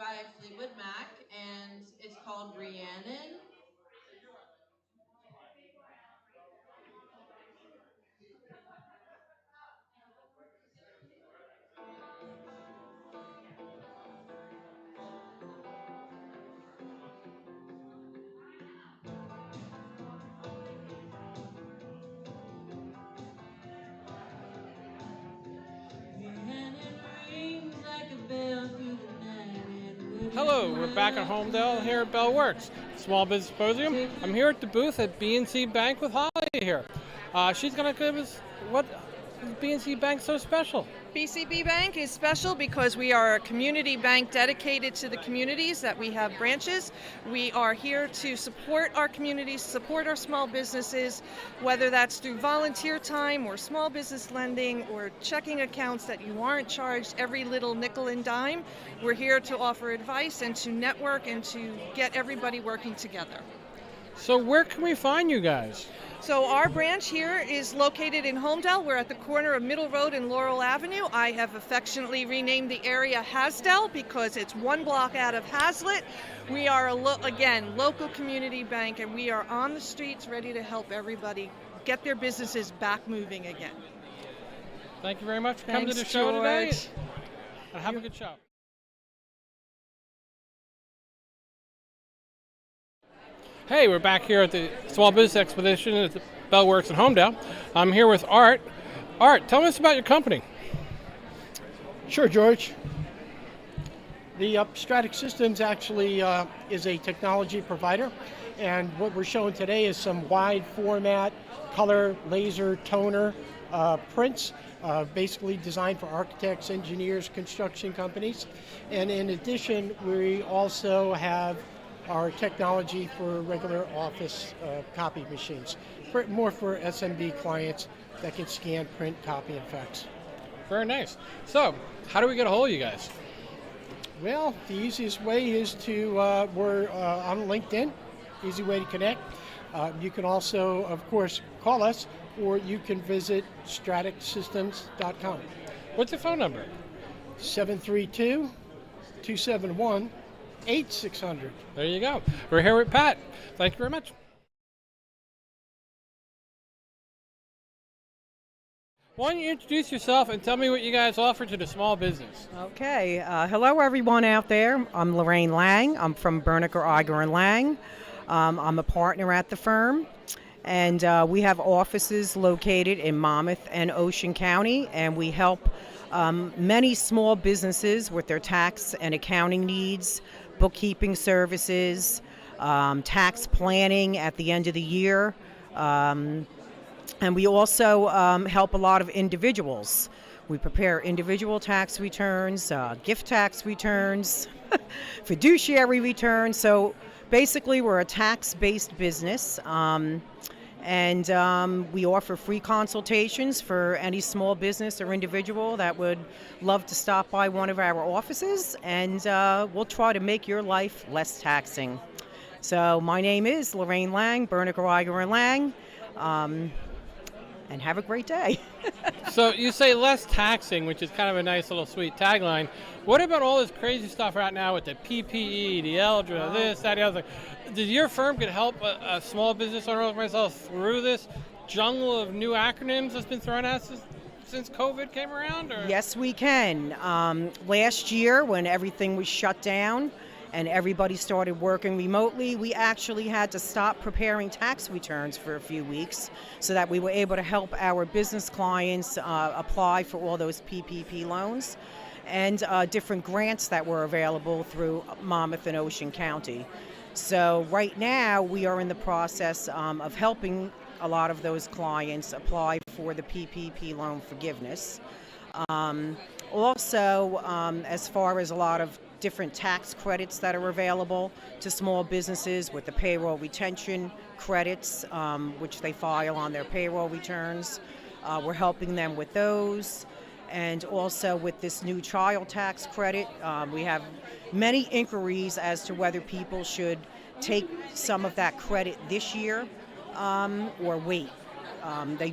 by Fleetwood Mac, and it's called Rhiannon. Rhiannon rings like a bell through the night. And Hello, we're back at Homedale here at Bell Works, Small Business Symposium. I'm here at the booth at B&C Bank with Holly here. She's going to give us what is B&C Bank so special. BCB Bank is special because we are a community bank dedicated to the communities that we have branches. We are here to support our communities, support our small businesses, whether that's through volunteer time or small business lending or checking accounts that you aren't charged every little nickel and dime. We're here to offer advice and to network and to get everybody working together. So where can we find you guys? So our branch here is located in Homedale. We're at the corner of Middle Road and Laurel Avenue. I have affectionately renamed the area Hazlet because it's one block out of Hazlet. We are, again, local community bank, and we are on the streets ready to help everybody get their businesses back moving again. Thank you very much for coming to the Thanks, show today. George. And have a good show. Hey, we're back here at the Small Business Expedition at the Bell Works in Homedale. I'm here with Art. Art, tell us about your company. Sure, George. The Stratic Systems actually is a technology provider, and what we're showing today is some wide format, color, laser, toner prints, basically designed for architects, engineers, construction companies. And in addition, we also have our technology for regular office copy machines, more for SMB clients that can scan, print, copy, and fax. Very nice. So, how do we get a hold of you guys? Well, the easiest way is to, we're on LinkedIn, easy way to connect. You can also, of course, call us, or you can visit straticsystems.com. What's your phone number? 732-271-8600. There you go. We're here with Pat. Thank you very much. Why don't you introduce yourself and tell me what you guys offer to the small business? Okay. Hello, everyone out there. I'm Lorraine Lang. I'm from Berniker, Iger, and Lang. I'm a partner at the firm, and we have offices located in Monmouth and Ocean County, and we help many small businesses with their tax and accounting needs, bookkeeping services, tax planning at the end of the year, and we also help a lot of individuals. We prepare individual tax returns, gift tax returns, fiduciary returns. So basically, we're a tax-based business, and we offer free consultations for any small business or individual that would love to stop by one of our offices, and we'll try to make your life less taxing. So my name is Lorraine Lang, Berniker, Iger, and Lang, and have a great day. So you say less taxing, which is kind of a nice little sweet tagline. What about all this crazy stuff right now with the PPE, the ELDRA, this, that, the other thing? Did your firm could help a small business owner like myself through this jungle of new acronyms that's been thrown at us since COVID came around? Or? Yes, we can. Last year, when everything was shut down and everybody started working remotely, we actually had to stop preparing tax returns for a few weeks so that we were able to help our business clients apply for all those PPP loans and different grants that were available through Monmouth and Ocean County. So right now, we are in the process of helping a lot of those clients apply for the PPP loan forgiveness. Also, as far as a lot of different tax credits that are available to small businesses with the payroll retention credits, which they file on their payroll returns. We're helping them with those. And also with this new child tax credit, we have many inquiries as to whether people should take some of that credit this year or wait.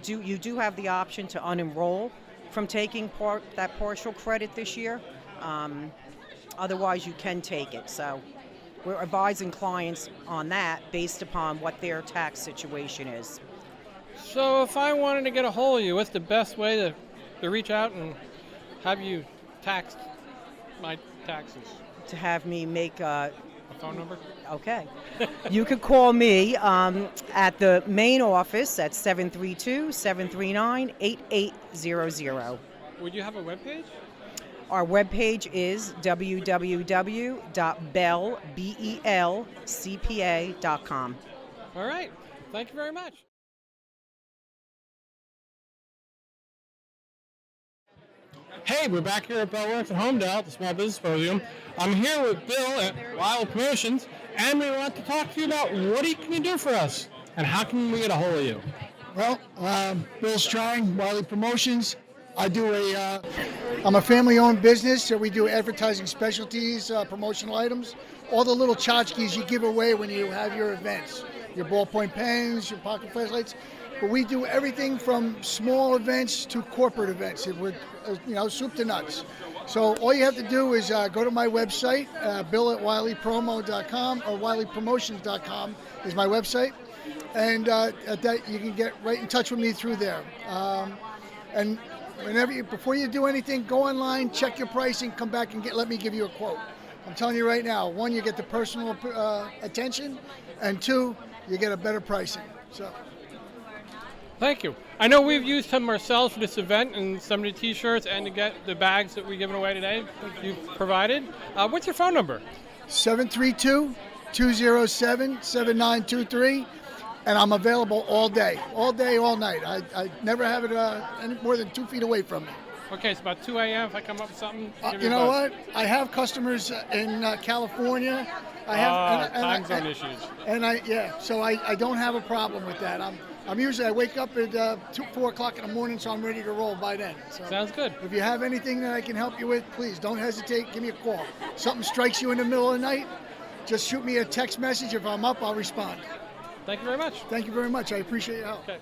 You do have the option to unenroll from taking that partial credit this year. Otherwise, you can take it. So we're advising clients on that based upon what their tax situation is. So if I wanted to get a hold of you, what's the best way to reach out and have you taxed my taxes? To have me make A phone number? okay. You could call me at the main office at 732-739-8800. Would you have a webpage? Our webpage is www.belcpa.com. All right. Thank you very much. Hey, we're back here at Bellworks at Homedale at the Small Business Symposium. I'm here with Bill at Wild Promotions, and we want to talk to you about what can you do for us, and how can we get a hold of you? Well, Bill Strang, Wiley Promotions. I'm a family-owned business, so we do advertising specialties, promotional items, all the little tchotchkes you give away when you have your events, your ballpoint pens, your pocket flashlights. But we do everything from small events to corporate events. It would, soup to nuts. So all you have to do is go to my website, bill@wileypromo.com or wileypromotions.com is my website. And at that, you can get right in touch with me through there. And before you do anything, go online, check your pricing, come back and let me give you a quote. I'm telling you right now, one, you get the personal attention, and two, you get a better pricing. So. Thank you. I know we've used some ourselves for this event and some of the T-shirts and to get the bags that we're giving away today you've provided. What's your phone number? 732-207-7923, and I'm available all day, all night. I never have it any more than 2 feet away from me. Okay, it's about 2 a.m. If I come up with something, give you me a know buzz. what? I have customers in California. Time zone issues. So I don't have a problem with that. I wake up at 4 o'clock in the morning, so I'm ready to roll by then. So Sounds good. if you have anything that I can help you with, please don't hesitate. Give me a call. Something strikes you in the middle of the night, just shoot me a text message. If I'm up, I'll respond. Thank you very much. Thank you very much. I appreciate your help. Okay.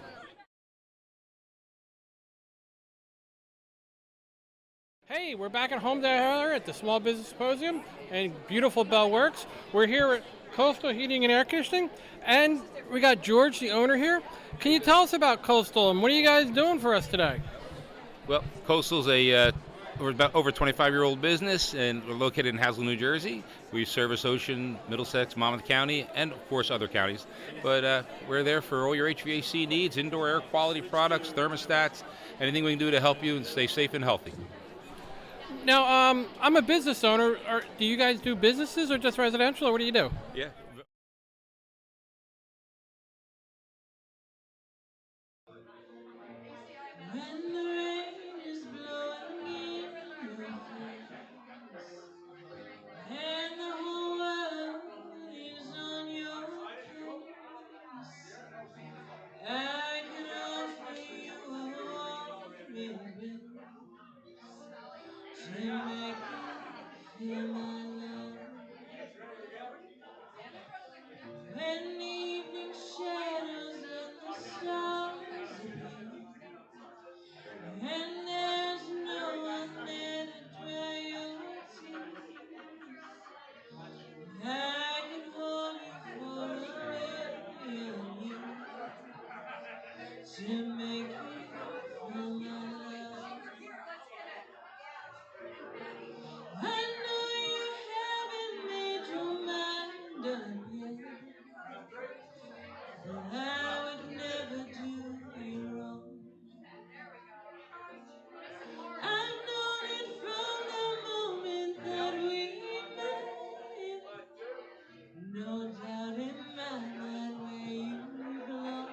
Hey, we're back at Homedale at the Small Business Symposium and beautiful Bellworks. We're here at Coastal Heating and Air Conditioning, and we got George, the owner, here. Can you tell us about Coastal and what are you guys doing for us today? Well, Coastal's we're about over 25-year-old business, and we're located in Hazlet, New Jersey. We service Ocean, Middlesex, Monmouth County, and of course other counties. But we're there for all your HVAC needs, indoor air quality products, thermostats, anything we can do to help you and stay safe and healthy. Now, I'm a business owner. Do you guys do businesses or just residential, or what do you do? Yeah. When the rain is blowing in your face and the whole world is on your case, I can offer you a warm embrace to make you feel my love. When evening shadows and the stars appear, and there's no one there to dry your tears, I can hold you for a million years to make you feel my love. I know you haven't made your mind up yet, but I would never do you wrong. I've known it from the moment that we met. No doubt in my mind where you belong.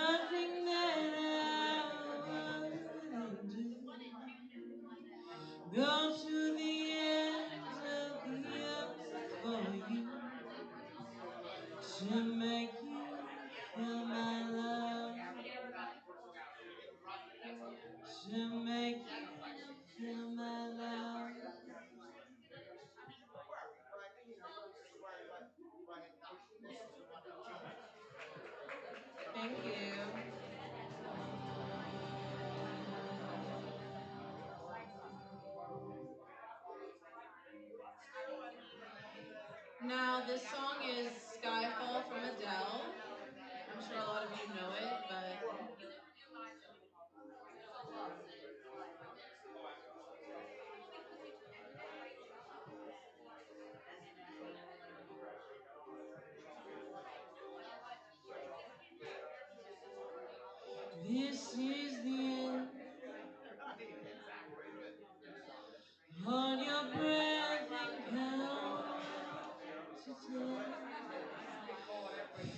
nothing that I wouldn't do. Go to the ends of the earth for you, to make you feel my love, to make you feel my love. Thank you. Now, this song is Skyfall from Adele. I'm sure a lot of you know it, but this is the end. Hold your breath and count to 10.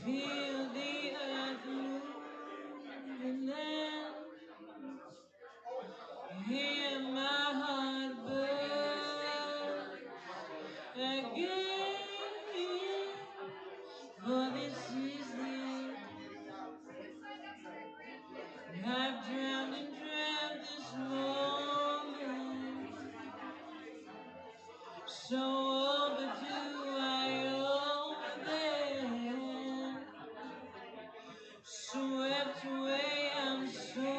Feel the earth move and then hear my heart burst again. For this is the end. I've drowned and dreamt this moment, so overdue I owe them. Swept away, I'm so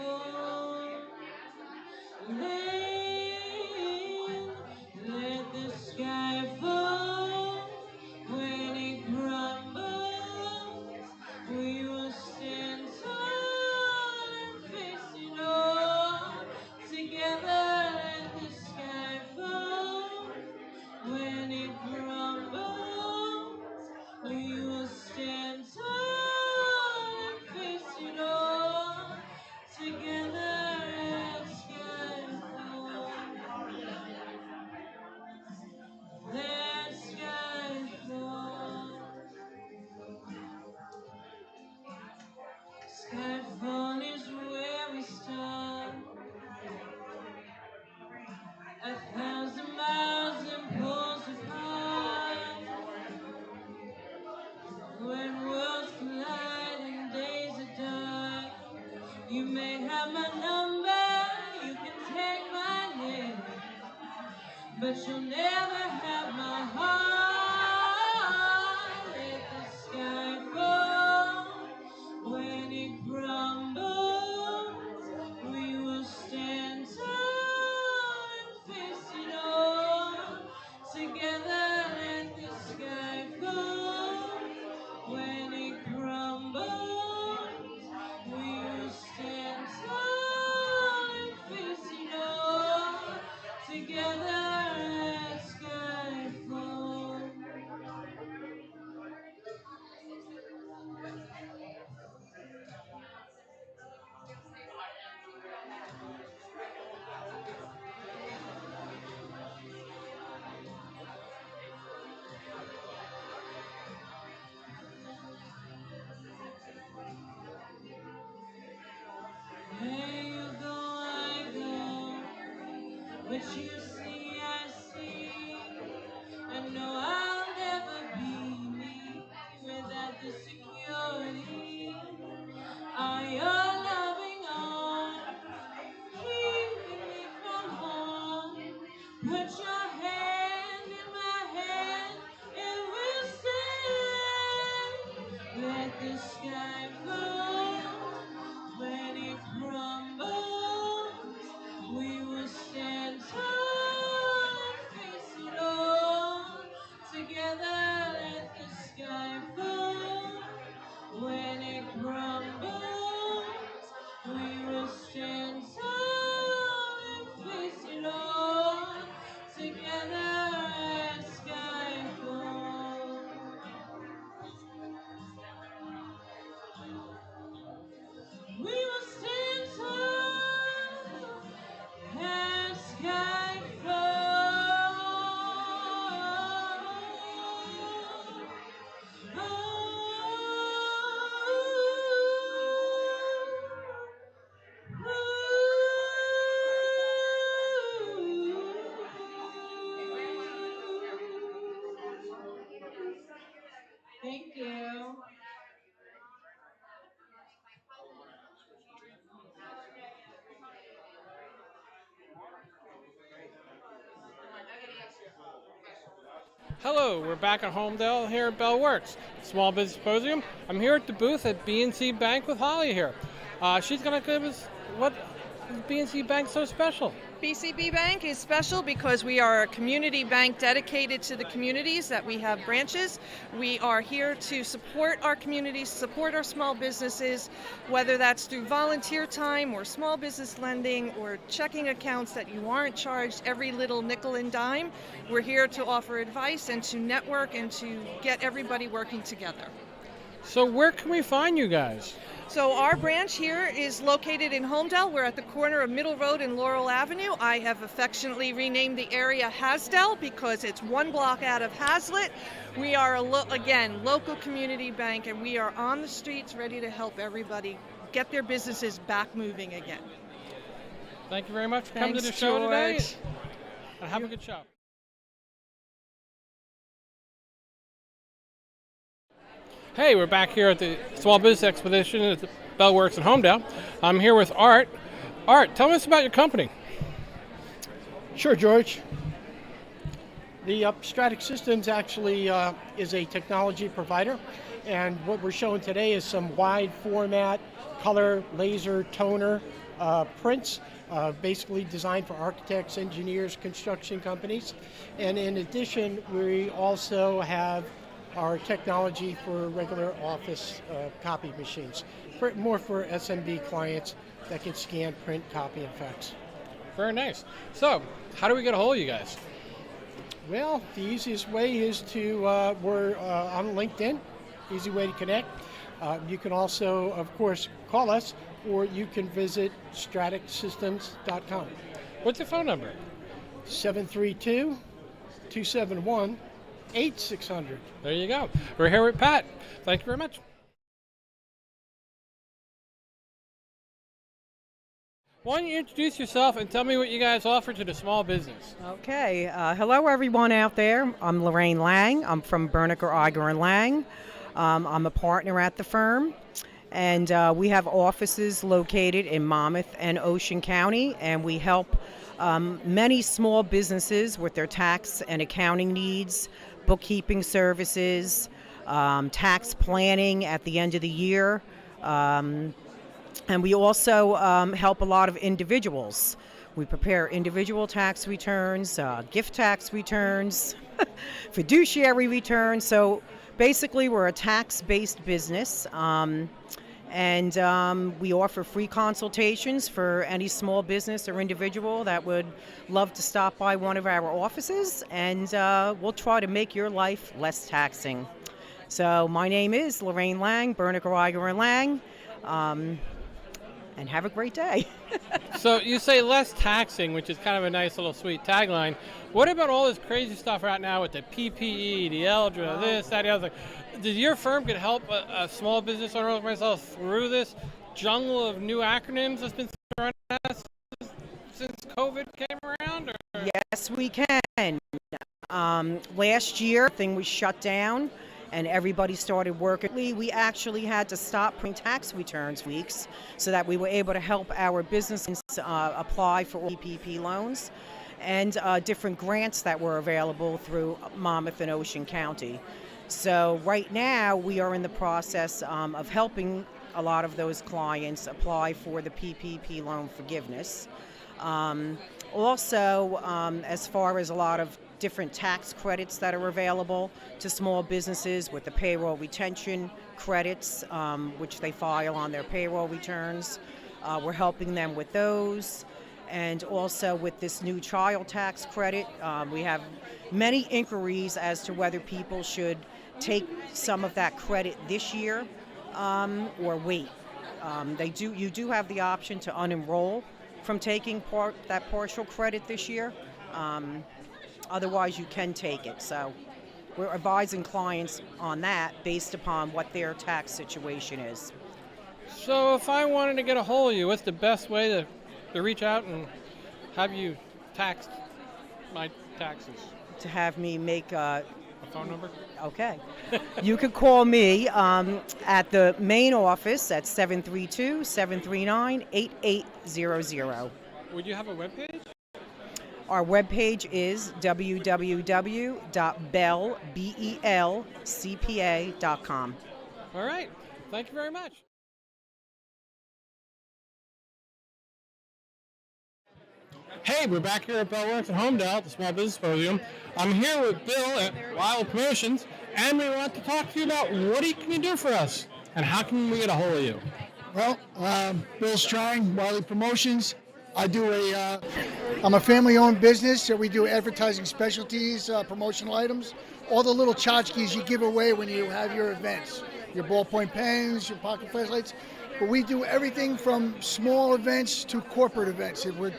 late. Let the sky fall. When it crumbles, we will stand tall and face it all together. Let the sky fall. When it crumbles, we will stand tall and face it all together at skyfall. Let skyfall. Skyfall is where we start. 1,000 miles and poles apart. When worlds collide and days are dark, you may have my number, you can take my name, but you'll never have my heart. Let the sky fall. When it crumbles, we will stand tall and face it all together. Let the sky fall. When it crumbles, we will stand tall and face it all together at skyfall. There you go, I go. What you see, I see. I know I'll never be me without the security of your loving arms, keeping me from harm. Put your hand in my hand and we'll stand. Let the sky fall. When it crumbles, we will stand tall and face it all together. Let the sky fall. When it crumbles, we will stand tall and face it all together. Hello, we're back at Homedale here at Bell Works, Small Business Symposium. I'm here at the booth at B&C Bank with Holly here. She's going to give us what is B&C Bank so special. BCB Bank is special because we are a community bank dedicated to the communities that we have branches. We are here to support our communities, support our small businesses, whether that's through volunteer time or small business lending or checking accounts that you aren't charged every little nickel and dime. We're here to offer advice and to network and to get everybody working together. So where can we find you guys? So our branch here is located in Homedale. We're at the corner of Middle Road and Laurel Avenue. I have affectionately renamed the area Hazlet because it's one block out of Hazlet. We are, again, local community bank, and we are on the streets ready to help everybody get their businesses back moving again. Thank you very much for coming to the Thanks, show today. George. And have a good show. Hey, we're back here at the Small Business Expedition at the Bell Works in Homedale. I'm here with Art. Art, tell us about your company. Sure, George. The Stratic Systems actually is a technology provider, and what we're showing today is some wide format, color, laser, toner prints, basically designed for architects, engineers, construction companies. And in addition, we also have our technology for regular office copy machines, more for SMB clients that can scan, print, copy, and fax. Very nice. So, how do we get a hold of you guys? Well, the easiest way is to, we're on LinkedIn, easy way to connect. You can also, of course, call us, or you can visit straticsystems.com. What's your phone number? 732-271-8600. There you go. We're here with Pat. Thank you very much. Why don't you introduce yourself and tell me what you guys offer to the small business? Okay. Hello, everyone out there. I'm Lorraine Lang. I'm from Berniker, Iger and Lang. I'm a partner at the firm, and we have offices located in Monmouth and Ocean County, and we help many small businesses with their tax and accounting needs, bookkeeping services, tax planning at the end of the year, and we also help a lot of individuals. We prepare individual tax returns, gift tax returns, fiduciary returns. So basically, we're a tax-based business, and we offer free consultations for any small business or individual that would love to stop by one of our offices, and we'll try to make your life less taxing. So my name is Lorraine Lang, Berniker, Iger and Lang, and have a great day. So you say less taxing, which is kind of a nice little sweet tagline. What about all this crazy stuff right now with the PPE, the ELDRA, this, that, the other? Does your firm can help a small business owner like myself through this jungle of new acronyms that's been thrown at us since COVID came around? Or? Yes, we can. Last year, thing was shut down, and everybody started working. We actually had to stop printing tax returns weeks so that we were able to help our businesses apply for PPP loans and different grants that were available through Monmouth and Ocean County. So right now we are in the process of helping a lot of those clients apply for the PPP loan forgiveness. Also, as far as a lot of different tax credits that are available to small businesses with the payroll retention credits, which they file on their payroll returns. We're helping them with those. And also with this new child tax credit, we have many inquiries as to whether people should take some of that credit this year or wait. You do have the option to unenroll from taking that partial credit this year. Otherwise, you can take it. So we're advising clients on that based upon what their tax situation is. So if I wanted to get a hold of you, what's the best way to reach out and have you taxed my taxes? To have me make a phone number? Okay. You could call me at the main office at 732-739-8800. Would you have a webpage? Our webpage is www.belcpa.com. All right. Thank you very much. Hey, we're back here at Bellworks in Homedale at the Small Business Symposium. I'm here with Bill at Wiley Promotions, and we want to talk to you about can you do for us, and how can we get a hold of you? Well, Bill Strang, Wiley Promotions. I'm a family-owned business, so we do advertising specialties, promotional items, all the little tchotchkes you give away when you have your events, your ballpoint pens, your pocket flashlights. But we do everything from small events to corporate events. We're,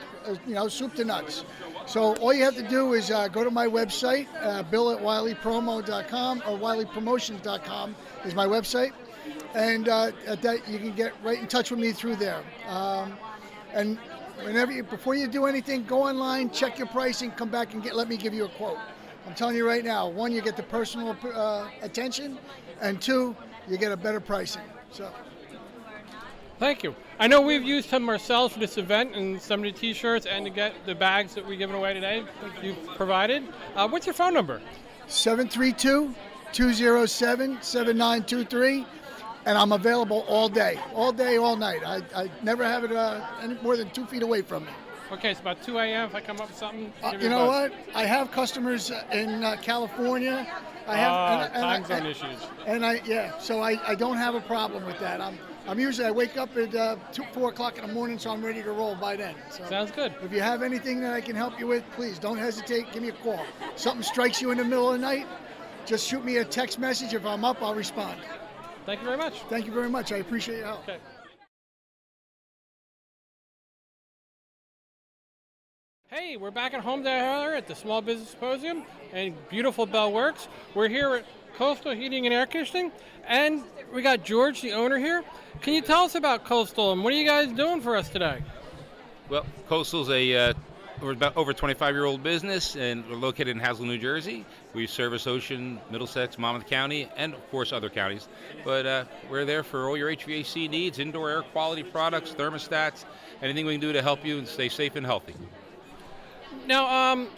soup to nuts. So all you have to do is go to my website, bill@wileypromo.com or wileypromotions.com is my website. And at that you can get right in touch with me through there. And before you do anything, go online, check your pricing, come back and let me give you a quote. I'm telling you right now, one, you get the personal attention, and two, you get a better pricing. So. Thank you. I know we've used some ourselves for this event and some of the T-shirts and to get the bags that we're giving away today you've provided. What's your phone number? 732-207-7923, and I'm available all day, all night. I never have it any more than 2 feet away from me. Okay, it's about 2 a.m. if I come up with something. You know what? I have customers in California. I have time zone issues. So I don't have a problem with that. I wake up at 4 o'clock in the morning, so I'm ready to roll by then. So sounds good. If you have anything that I can help you with, please don't hesitate. Give me a call. Something strikes you in the middle of the night, just shoot me a text message. If I'm up, I'll respond. Thank you very much. Thank you very much. I appreciate your help. Okay. Hey, we're back at Homedale at the Small Business Symposium and beautiful Bellworks. We're here at Coastal Heating and Air Conditioning, and we got George, the owner, here. Can you tell us about Coastal and what are you guys doing for us today? Well, Coastal's we're about over 25-year-old business, and we're located in Hazlet, New Jersey. We service Ocean, Middlesex, Monmouth County, and of course other counties. But we're there for all your HVAC needs, indoor air quality products, thermostats, anything we can do to help you and stay safe and healthy. Now,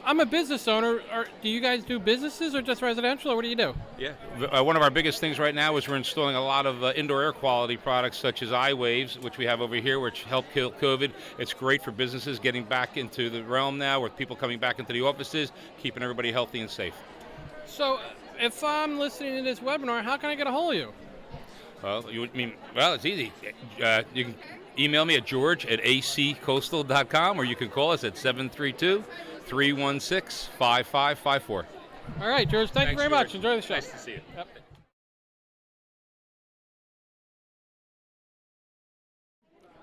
I'm a business owner. Do you guys do businesses or just residential, or what do you do? Yeah, one of our biggest things right now is we're installing a lot of indoor air quality products such as iWaves, which we have over here, which help kill COVID. It's great for businesses getting back into the realm now with people coming back into the offices, keeping everybody healthy and safe. So, if I'm listening to this webinar, how can I get a hold of you? Well, it's easy. You can email me at george@accoastal.com, or you can call us at 732-316-5554. All right, George, thank you very much. Enjoy the show. Nice to see you. Yep.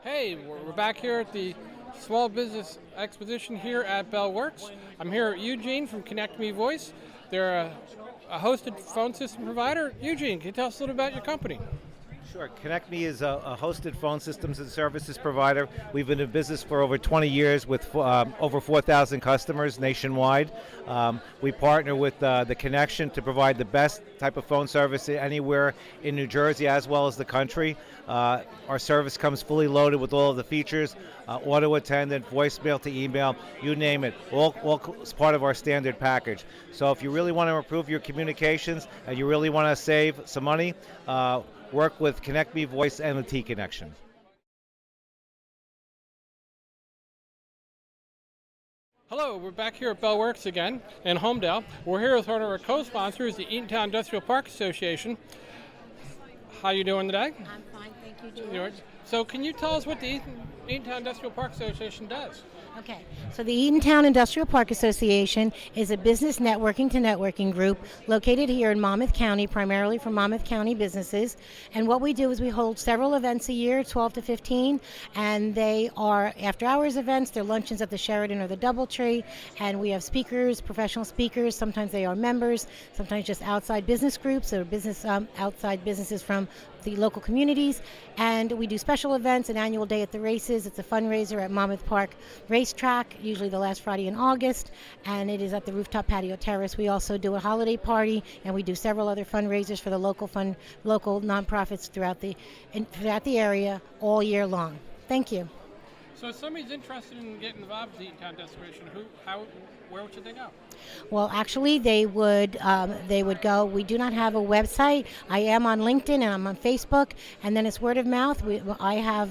Hey, we're back here at the Small Business Exposition here at Bellworks. I'm here at Eugene from Connect Me Voice. They're a hosted phone system provider. Eugene, can you tell us a little about your company? Sure. Connect Me is a hosted phone systems and services provider. We've been in business for over 20 years with over 4,000 customers nationwide. We partner with The Connection to provide the best type of phone service anywhere in New Jersey as well as the country. Our service comes fully loaded with all of the features, auto attendant, voicemail to email, you name it, all as part of our standard package. So if you really want to improve your communications and you really want to save some money, work with Connect Me Voice and the T Connection. Hello, we're back here at Bellworks again in Homedale. We're here with one of our co-sponsors, the Eatontown Industrial Park Association. How you doing today? I'm fine, thank you, George. So can you tell us what the Eatontown Industrial Park Association does? Okay, so the Eatontown Industrial Park Association is a business networking to networking group located here in Monmouth County, primarily for Monmouth County businesses. And what we do is we hold several events a year, 12 to 15, and they are after-hours events. They're luncheons at the Sheraton or the Doubletree, and we have speakers, professional speakers. Sometimes they are members, sometimes just outside business groups or outside businesses from the local communities. And we do special events, an annual day at the races. It's a fundraiser at Monmouth Park Racetrack, usually the last Friday in August, and it is at the Rooftop Patio Terrace. We also do a holiday party, and we do several other fundraisers for the local nonprofits throughout the area all year long. Thank you. So if somebody's interested in getting involved with the Eatontown Distribution, where should they go? Well, actually, they would go. We do not have a website. I am on LinkedIn and I'm on Facebook, and then it's word of mouth. I have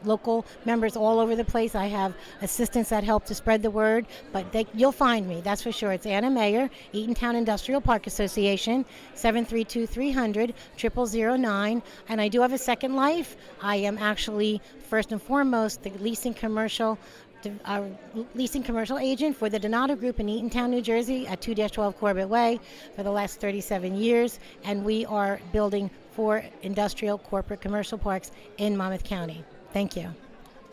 local members all over the place. I have assistants that help to spread the word, but you'll find me. That's for sure. It's Anna Mayer, Eatontown Industrial Park Association, 732-300-0009, and I do have a second life. I am actually first and foremost the leasing commercial agent for the Donato Group in Eatontown, New Jersey at 2-12 Corbett Way for the last 37 years, and we are building 4 industrial, corporate, commercial parks in Monmouth County. Thank you.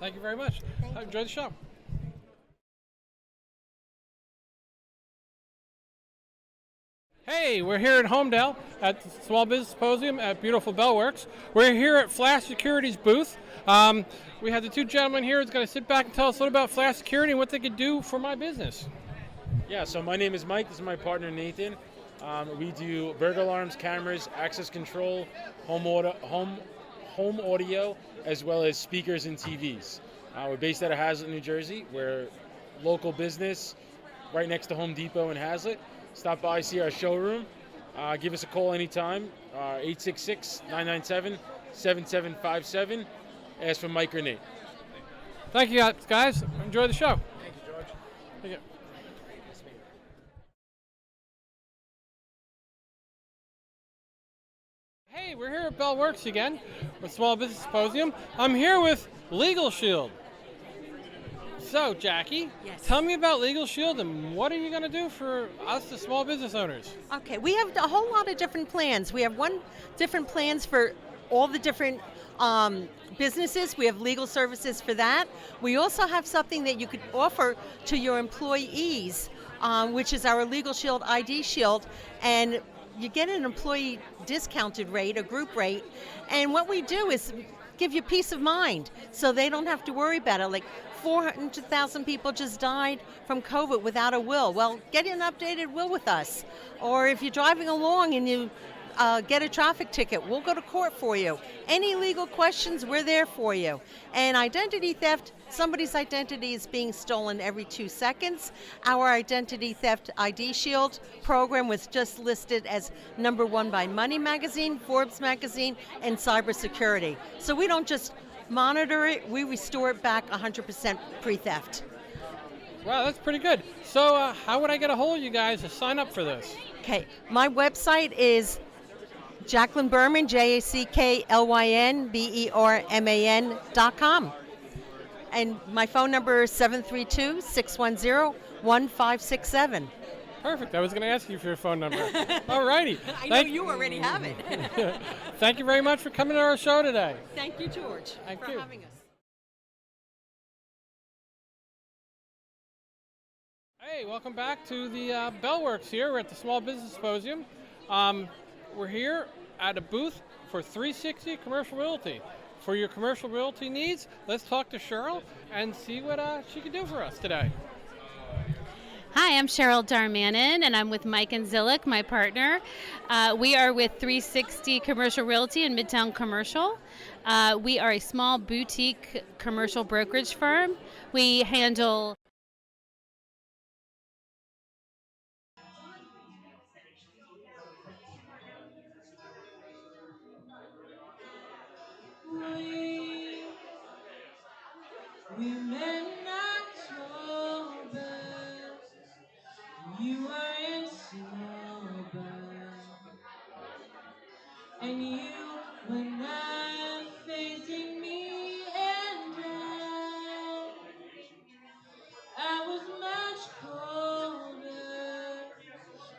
Thank you very much. Enjoy the show. Hey, we're here in Homedale at the Small Business Symposium at beautiful Bellworks. We're here at Flash Security's booth. We have the two gentlemen here who's going to sit back and tell us a little about Flash Security and what they could do for my business. Yeah, so my name is Mike. This is my partner Nathan. We do burglar alarms, cameras, access control, home audio, as well as speakers and TVs. We're based out of Hazlet, New Jersey. We're local business right next to Home Depot in Hazlet. Stop by, see our showroom. Give us a call anytime, 866-997-7757. Ask for Mike or Nate. Thank you, guys. Enjoy the show. Thank you, George. Thank you. Hey, we're here at Bellworks again with Small Business Symposium. I'm here with Legal Shield. So, Jackie, tell me about Legal Shield and what are you going to do for us, the small business owners? Okay, we have a whole lot of different plans. We have different plans for all the different businesses. We have legal services for that. We also have something that you could offer to your employees, which is our Legal Shield ID Shield, and you get an employee discounted rate, a group rate, and what we do is give you peace of mind so they don't have to worry about it. Like 400,000 people just died from COVID without a will. Well, get an updated will with us. Or if you're driving along and you get a traffic ticket, we'll go to court for you. Any legal questions, we're there for you. And identity theft, somebody's identity is being stolen every 2 seconds. Our Identity Theft ID Shield program was just listed as #1 by Money Magazine, Forbes Magazine, and Cybersecurity. So we don't just monitor it, we restore it back 100% pre-theft. Wow, that's pretty good. So how would I get a hold of you guys to sign up for this? Okay, my website is Jacqueline Berman, JACKLYNBERMAN.com. And my phone number is 732-610-1567. Perfect. I was going to ask you for your phone number. All righty. I know you already have it. Thank you very much for coming to our show today. Thank you, George, Thank for you. having us. Hey, welcome back to the Bellworks here. We're at the Small Business Symposium. We're here at a booth for 360 Commercial Realty. For your commercial realty needs, let's talk to Cheryl and see what she can do for us today. Hi, I'm Cheryl Darmanin, and I'm with Mike and Zillick, my partner. We are with 360 Commercial Realty in Midtown Commercial. We are a small boutique commercial brokerage firm. We handle We met in October. You were in sober, and you were not facing me, and I was much colder,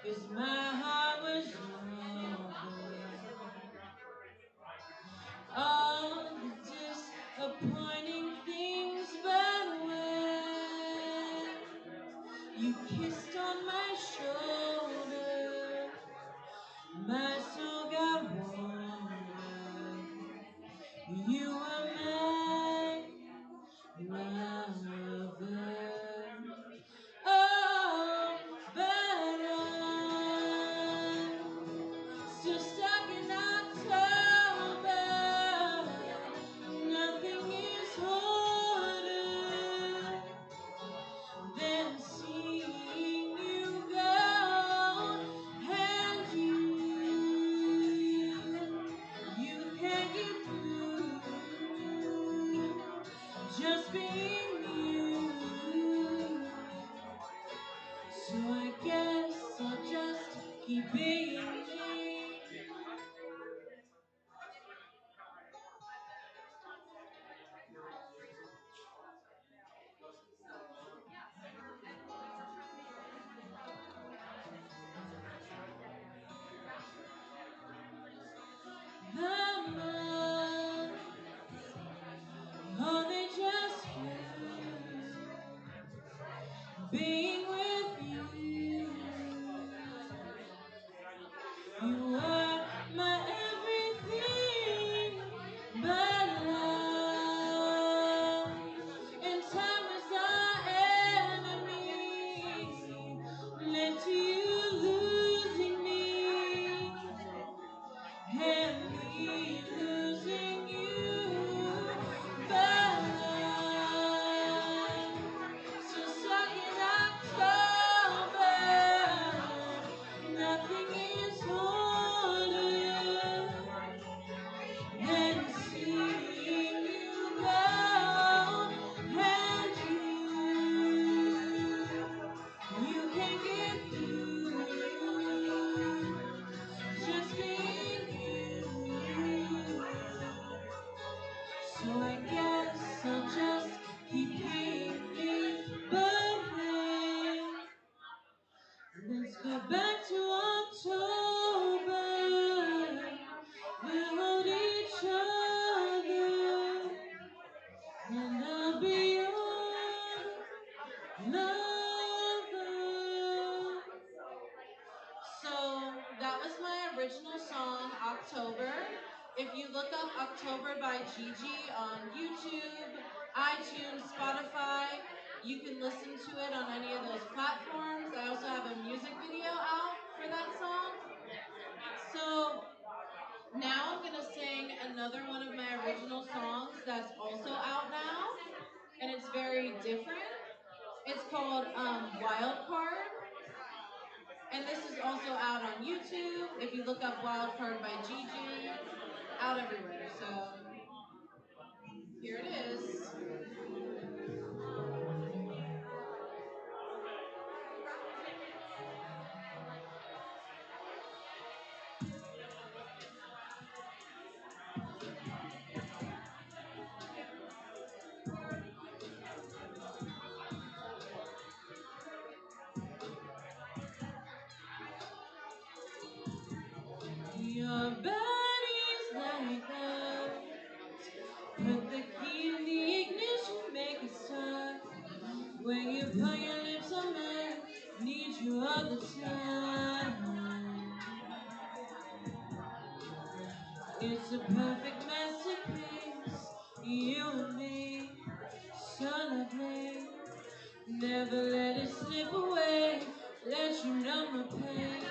'cause my heart was over. All the disappointing things, but when you kissed on my shoulder, my soul got warmer. You were my lover. Oh, just being you. So I guess I'll just keep being me. Mama, only just you, being with you. You are my everything but love. And time is our enemy. Led to you losing me. And me losing you. But love. So stuck in October. Nothing is harder than seeing you go, and you can get through just being you. So I guess I'll just keep being me, but then let's go back to October. We'll hold each other, and I'll be your lover. So that was my original song, October. If you look up October by Gigi on YouTube, iTunes, Spotify, you can listen to it on any of those platforms. I also have a music video out for that song. So now I'm gonna sing another one of my original songs that's also out now, and it's very different. It's called Wild Card, and this is also out on YouTube. If you look up Wild Card by Gigi, out everywhere. So here it is. Your body's like that. Put the key in the ignition, make it start. When you put your lips on mine, need you all the time. It's a perfect masterpiece, you and me, so lovely. Never let it slip away, let you know my pain.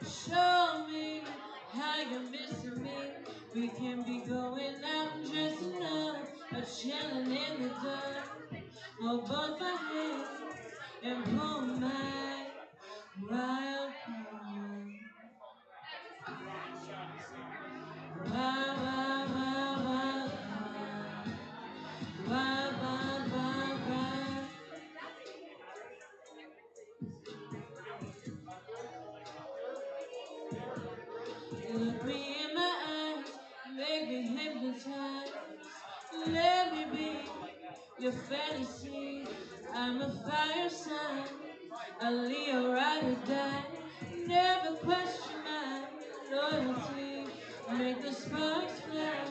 Show me how you're missing me. We can be going out and dressing up, but chilling in the dark. Hold both my hands and pull my wild card. Wild, wild, wild, wild card. Wild, wild, wild, wild. Look me in my eyes, make me hypnotized. Let me be your fantasy. I'm a fire sign, a Leo ride or die. Never question my loyalty. Make the sparks fly,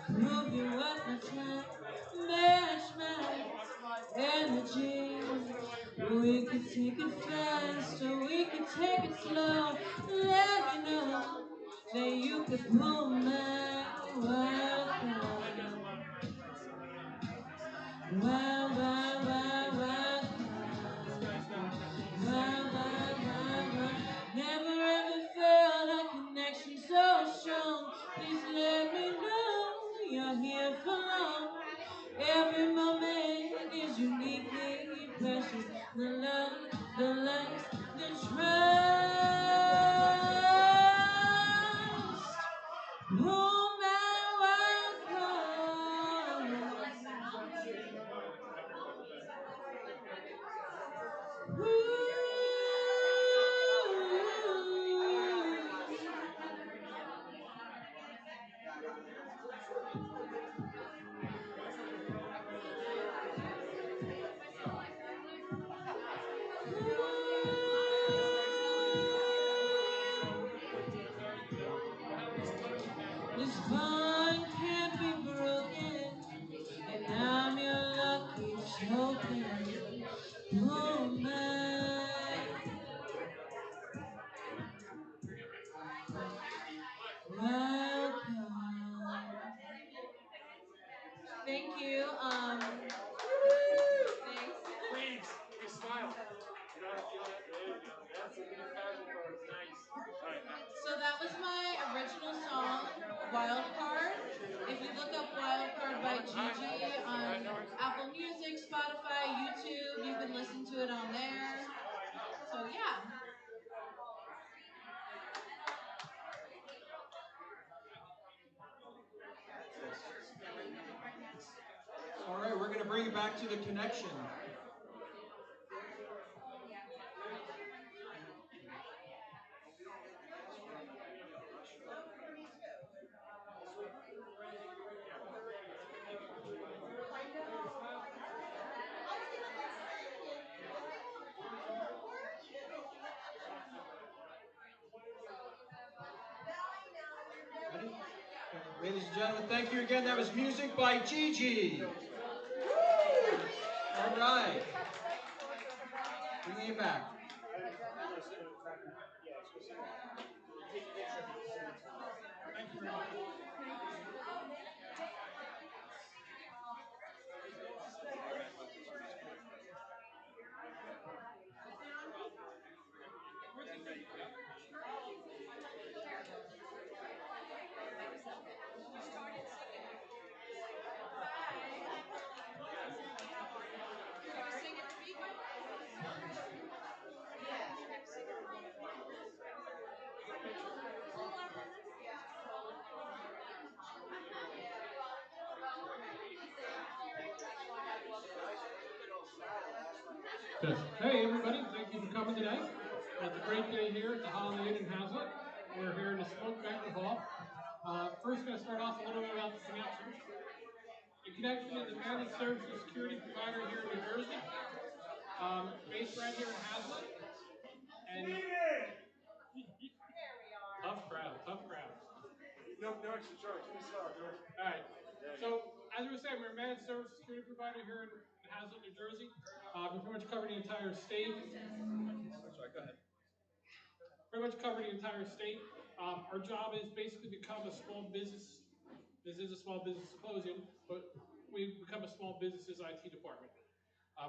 prove you worth my time. Match my energy. We could take it fast or we could take it slow. Let me know that you could pull my wild card. Wild, wild, wild, wild card. Wild, wild, wild, wild. Never ever felt a connection so strong. Please let me know you're here for long. Every moment is uniquely precious. The love, the light, the trust. Pull my wild card. This bond can't be broken, and I'm your lucky token. Oh my, welcome. Thank you. Thanks. Please, you smile. That's a good paddle pose. Nice. So that was my original song, Wild Card. If you look up Wild Card by Gigi on Apple Music, Spotify, YouTube, you can listen to it on there. So yeah. All right, we're going to bring it back to the connection. Ready? Ladies and gentlemen, thank you again. That was music by Gigi. All right. Bringing it back. Thank you very much. Good. Hey everybody, thank you for coming today. It's a great day here at the Holiday Inn in Hazlet. We're here in the Smoke Banquet Hall. First, going to start off a little bit about the connection. The connection is a managed services security provider here in New Jersey, based right here in Hazlet. And tough crowd. No extra charge. All right. So, as we were saying, we're a managed service security provider here in Hazlet, New Jersey. We pretty much cover the entire state. Sorry, go ahead. Pretty much cover the entire state. Our job is basically become a small business. This is a small business symposium, but we become a small business's IT department.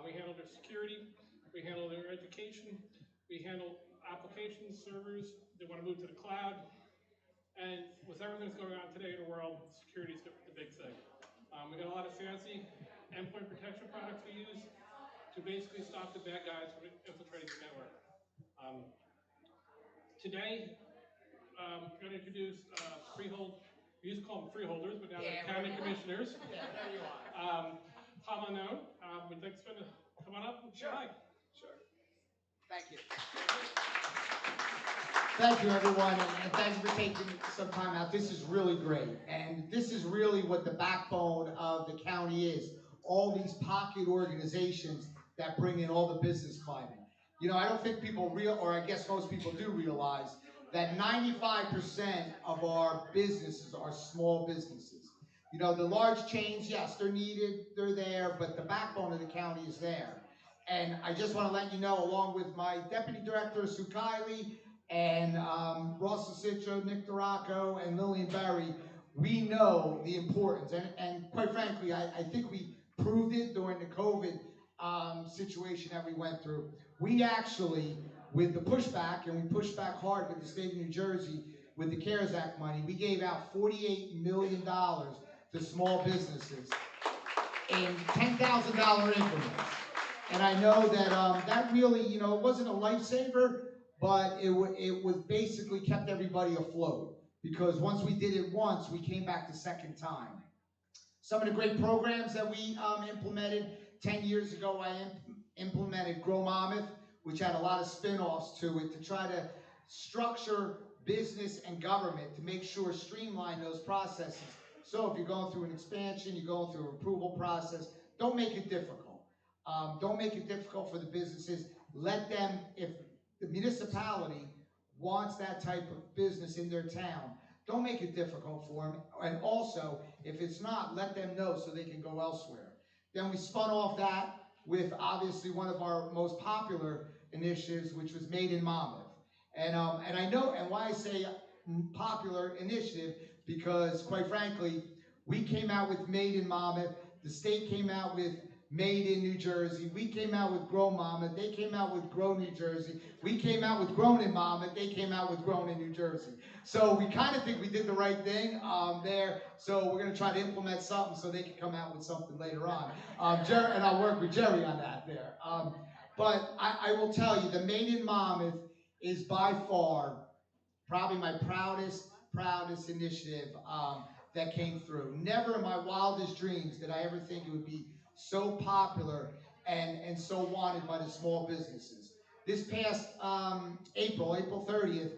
We handle their security, we handle their education, we handle applications, servers. They want to move to the cloud. And with everything that's going on today in the world, security is the big thing. We got a lot of fancy endpoint protection products we use to basically stop the bad guys from infiltrating the network. Today, I'm going to introduce freehold. We used to call them freeholders, but now they're county commissioners. Tom Unknown, we'd like to come on up and say hi. Sure. Thank you. Thank you, everyone, and thank you for taking some time out. This is really great, and this is really what the backbone of the county is. All these pocket organizations that bring in all the business climate. You know, I don't think people or I guess most people do realize that 95% of our businesses are small businesses. You know, the large chains, yes, they're needed, they're there, but the backbone of the county is there. And I just want to let you know, along with my Deputy Director, Sue Kiley, and Ross Ciccio, Nick Duraco, and Lillian Barry, we know the importance. And quite frankly, I think we proved it during the COVID situation that we went through. We actually, with the pushback, and we pushed back hard with the state of New Jersey, with the CARES Act money, we gave out $48 million to small businesses in $10,000 increments. And I know that that really, you know, it wasn't a lifesaver, but it was basically kept everybody afloat. Because once we did it once, we came back the second time. Some of the great programs that we implemented, 10 years ago I implemented Grow Monmouth, which had a lot of spin-offs to it to try to structure business and government to make sure streamline those processes. So if you're going through an expansion, you're going through an approval process, don't make it difficult. Don't make it difficult for the businesses. Let them, if the municipality wants that type of business in their town, don't make it difficult for them. And also, if it's not, let them know so they can go elsewhere. Then we spun off that with obviously one of our most popular initiatives, which was Made in Monmouth. And I know, and why I say popular initiative, because quite frankly, we came out with Made in Monmouth, the state came out with Made in New Jersey, we came out with Grow Monmouth, they came out with Grow New Jersey, we came out with Grown in Monmouth, they came out with Grown in New Jersey. So we kind of think we did the right thing there, so we're going to try to implement something so they can come out with something later on. And I'll work with Jerry on that there. But I will tell you, the Made in Monmouth is by far probably my proudest initiative that came through. Never in my wildest dreams did I ever think it would be so popular and so wanted by the small businesses. This past April 30th,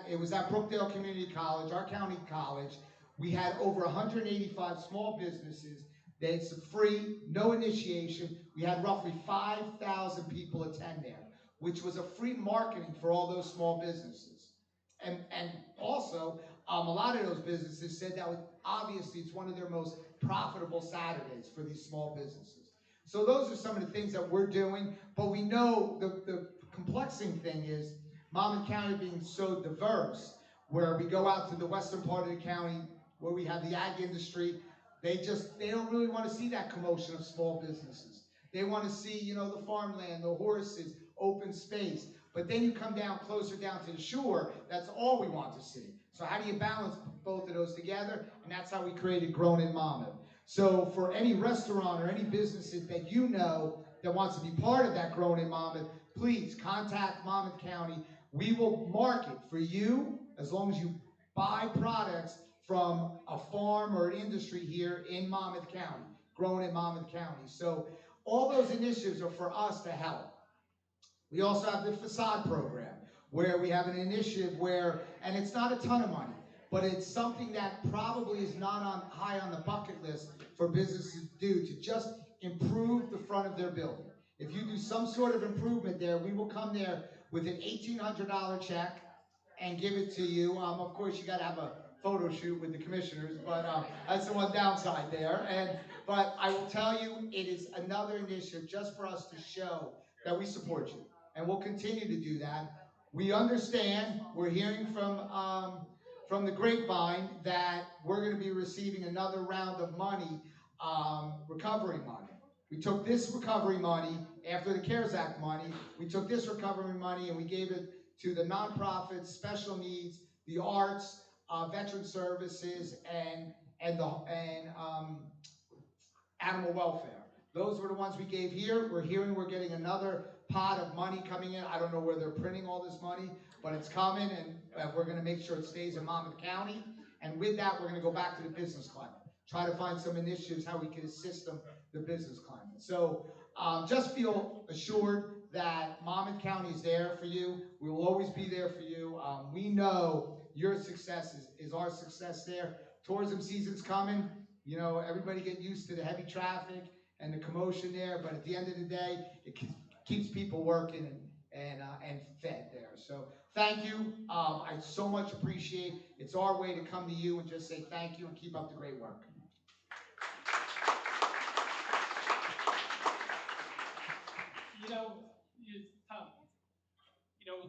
it was at Brookdale Community College, our county college. We had over 185 small businesses. It's free, no initiation. We had roughly 5,000 people attend there, which was a free marketing for all those small businesses. And also, a lot of those businesses said that obviously it's one of their most profitable Saturdays for these small businesses. So those are some of the things that we're doing, but we know the complexing thing is Monmouth County being so diverse, where we go out to the western part of the county, where we have the ag industry, they don't really want to see that commotion of small businesses. They want to see, the farmland, the horses, open space. But then you come down closer down to the shore, that's all we want to see. So how do you balance both of those together? And that's how we created Grown in Monmouth. So for any restaurant or any businesses that you know that wants to be part of that Grown in Monmouth, please contact Monmouth County. We will market for you as long as you buy products from a farm or an industry here in Monmouth County, grown in Monmouth County. So all those initiatives are for us to help. We also have the facade program, where we have an initiative and it's not a ton of money, but it's something that probably is not high on the bucket list for businesses to do, to just improve the front of their building. If you do some sort of improvement there, we will come there with an $1,800 check and give it to you. Of course, you got to have a photo shoot with the commissioners, but that's the one downside there. But I will tell you, it is another initiative just for us to show that we support you. And we'll continue to do that. We understand, we're hearing from the grapevine that we're going to be receiving another round of money, recovery money. We took this recovery money after the CARES Act money. We took this recovery money and we gave it to the nonprofits, special needs, the arts, veteran services, and animal welfare. Those were the ones we gave here. We're hearing we're getting another pot of money coming in. I don't know where they're printing all this money, but it's coming, and we're going to make sure it stays in Monmouth County. And with that, we're going to go back to the business climate. Try to find some initiatives how we can assist them, the business climate. So just feel assured that Monmouth County is there for you. We will always be there for you. We know your success is our success there. Tourism season's coming. Everybody get used to the heavy traffic and the commotion there, but at the end of the day, it keeps people working and fed there. So thank you. I so much appreciate. It's our way to come to you and just say thank you and keep up the great work. Tom,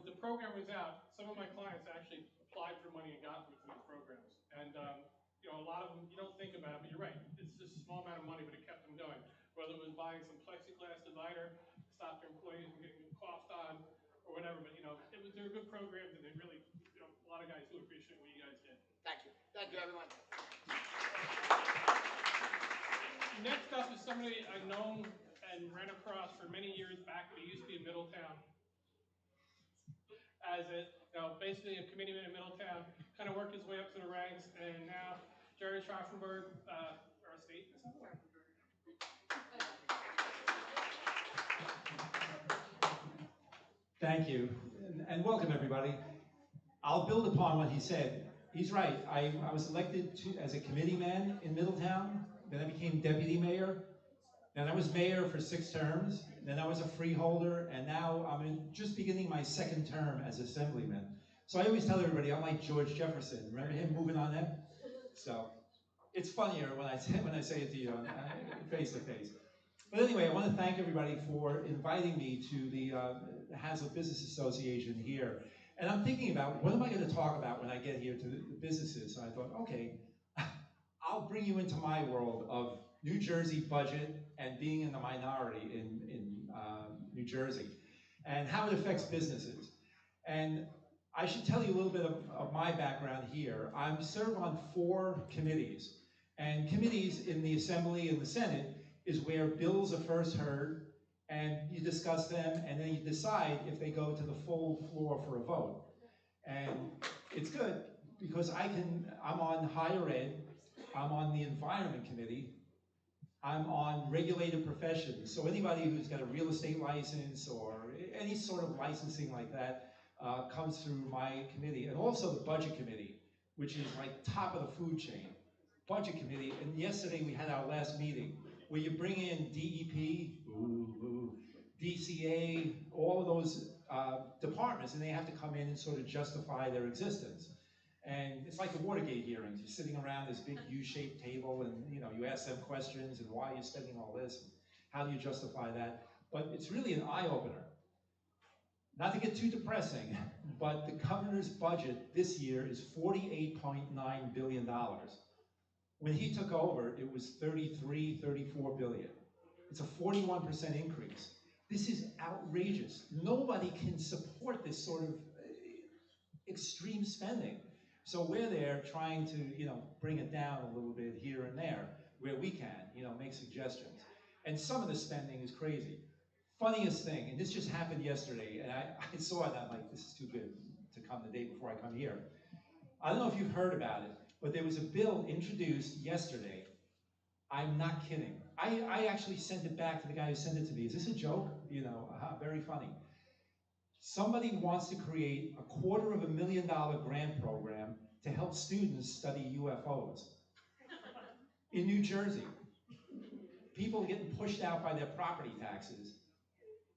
the program was out. Some of my clients actually applied for money and got through these programs. And, a lot of them, you don't think about it, but you're right. It's just a small amount of money, but it kept them going. Whether it was buying some plexiglass divider, stop their employees from getting coughed on, or whatever. But, they're good programs, and they really, a lot of guys do appreciate what you guys did. Thank you. Thank you, everyone. Next up is somebody I've known and ran across for many years back when he used to be in Middletown. As basically a committeeman in Middletown, kind of worked his way up to the ranks, and now Jerry Schraffenberg, our state. Thank you, and welcome everybody. I'll build upon what he said. He's right. I was elected as a committee man in Middletown, then I became deputy mayor, then I was mayor for 6 terms, then I was a freeholder, and now I'm just beginning my 2nd term as assemblyman. So I always tell everybody I'm like George Jefferson. Remember him moving on in? So it's funnier when I say it to you face to face. But anyway, I want to thank everybody for inviting me to the Hazlet Business Association here. And I'm thinking about, what am I going to talk about when I get here to the businesses? And I thought, okay, I'll bring you into my world of New Jersey budget and being in the minority in New Jersey, and how it affects businesses. And I should tell you a little bit of my background here. I'm served on 4 committees. And committees in the Assembly and the Senate is where bills are first heard, and you discuss them, and then you decide if they go to the full floor for a vote. And it's good, because I'm on higher ed, I'm on the Environment Committee, I'm on regulated professions. So anybody who's got a real estate license or any sort of licensing like that comes through my committee. And also the Budget Committee, which is like top of the food chain. Budget Committee, and yesterday we had our last meeting where you bring in DEP, DCA, all of those departments, and they have to come in and sort of justify their existence. And it's like the Watergate hearings. You're sitting around this big U-shaped table, and you ask them questions, and why are you spending all this? And how do you justify that? But it's really an eye-opener. Not to get too depressing, but the governor's budget this year is $48.9 billion. When he took over, it was 34 billion. It's a 41% increase. This is outrageous. Nobody can support this sort of extreme spending. So we're there trying to, bring it down a little bit here and there where we can, make suggestions. And some of the spending is crazy. Funniest thing, and this just happened yesterday, and I saw it, and I'm like, this is too good to come the day before I come here. I don't know if you've heard about it, but there was a bill introduced yesterday. I'm not kidding. I actually sent it back to the guy who sent it to me. Is this a joke? Very funny. Somebody wants to create a $250,000 grant program to help students study UFOs. In New Jersey, people are getting pushed out by their property taxes.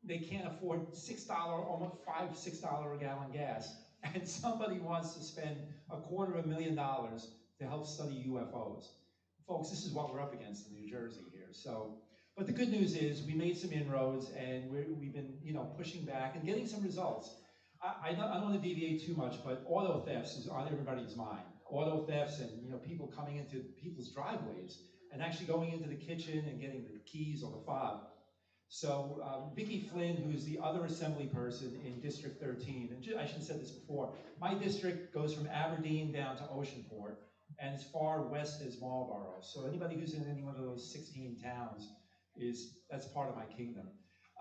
They can't afford $6, almost $5, $6 a gallon gas, and somebody wants to spend $250,000 to help study UFOs. Folks, this is what we're up against in New Jersey here. But the good news is we made some inroads, and we've been, pushing back and getting some results. I don't want to deviate too much, but auto thefts is on everybody's mind. Auto thefts and people coming into people's driveways and actually going into the kitchen and getting the keys or the fob. So Vicki Flynn, who's the other assembly person in District 13, and I should have said this before, my district goes from Aberdeen down to Oceanport, and as far west as Marlborough. So anybody who's in any one of those 16 towns, that's part of my kingdom.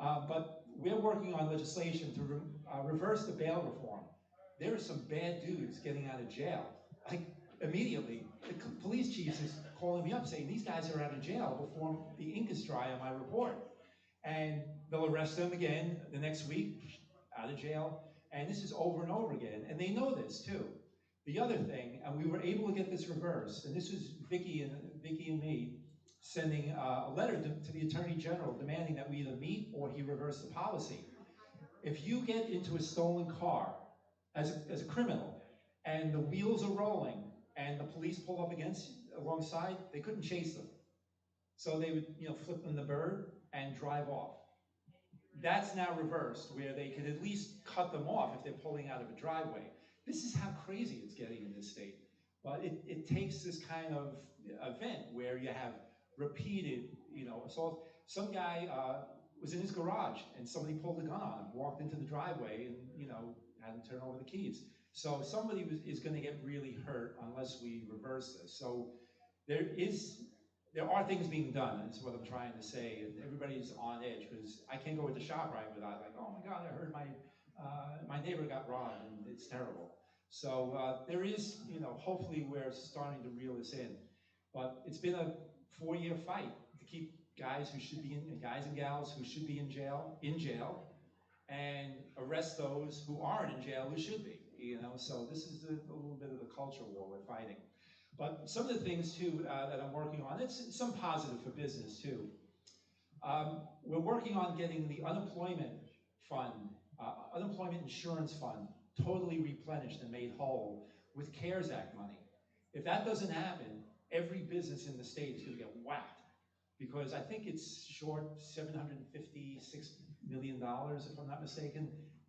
But we're working on legislation to reverse the bail reform. There are some bad dudes getting out of jail. Like, immediately, the police chief is calling me up saying, these guys are out of jail before the ink is dry on my report. And they'll arrest them again the next week, out of jail. And this is over and over again. And they know this too. The other thing, and we were able to get this reversed, and this was Vicki and me sending a letter to the Attorney General demanding that we either meet or he reverse the policy. If you get into a stolen car as a criminal and the wheels are rolling and the police pull up alongside, they couldn't chase them. So they would flip them the bird and drive off. That's now reversed, where they could at least cut them off if they're pulling out of a driveway. This is how crazy it's getting in this state. But it takes this kind of event where you have repeated, assault. Some guy was in his garage and somebody pulled a gun on him, walked into the driveway and, had him turn over the keys. So somebody is going to get really hurt unless we reverse this. So there are things being done, that's what I'm trying to say, and everybody's on edge, because I can't go into ShopRite without oh my God, I heard my neighbor got robbed, and it's terrible. So there is, hopefully we're starting to reel this in. But it's been a 4-year fight to keep guys and gals who should be in jail, and arrest those who aren't in jail who should be. So this is a little bit of the culture war we're fighting. But some of the things too that I'm working on, it's some positive for business too. We're working on getting the unemployment fund, unemployment insurance fund, totally replenished and made whole with CARES Act money. If that doesn't happen, every business in the state is going to get whacked, because I think it's short $756 million, if I'm not mistaken,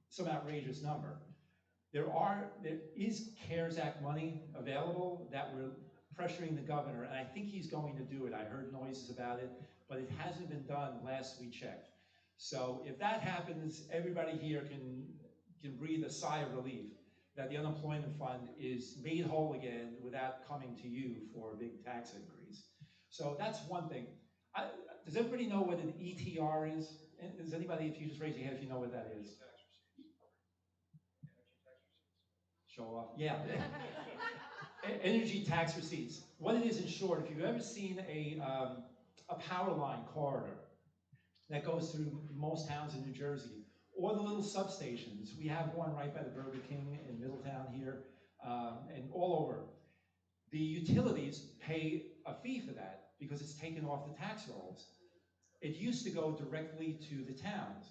some outrageous number. There is CARES Act money available that we're pressuring the governor, and I think he's going to do it. I heard noises about it, but it hasn't been done last we checked. So if that happens, everybody here can breathe a sigh of relief that the unemployment fund is made whole again without coming to you for a big tax increase. So that's one thing. Does everybody know what an ETR is? Does anybody, if you just raise your hand if you know what that is? Show off. Yeah. Energy tax receipts. What it is in short, if you've ever seen a power line corridor that goes through most towns in New Jersey, or the little substations, we have one right by the Burger King in Middletown here, and all over. The utilities pay a fee for that because it's taken off the tax rolls. It used to go directly to the towns.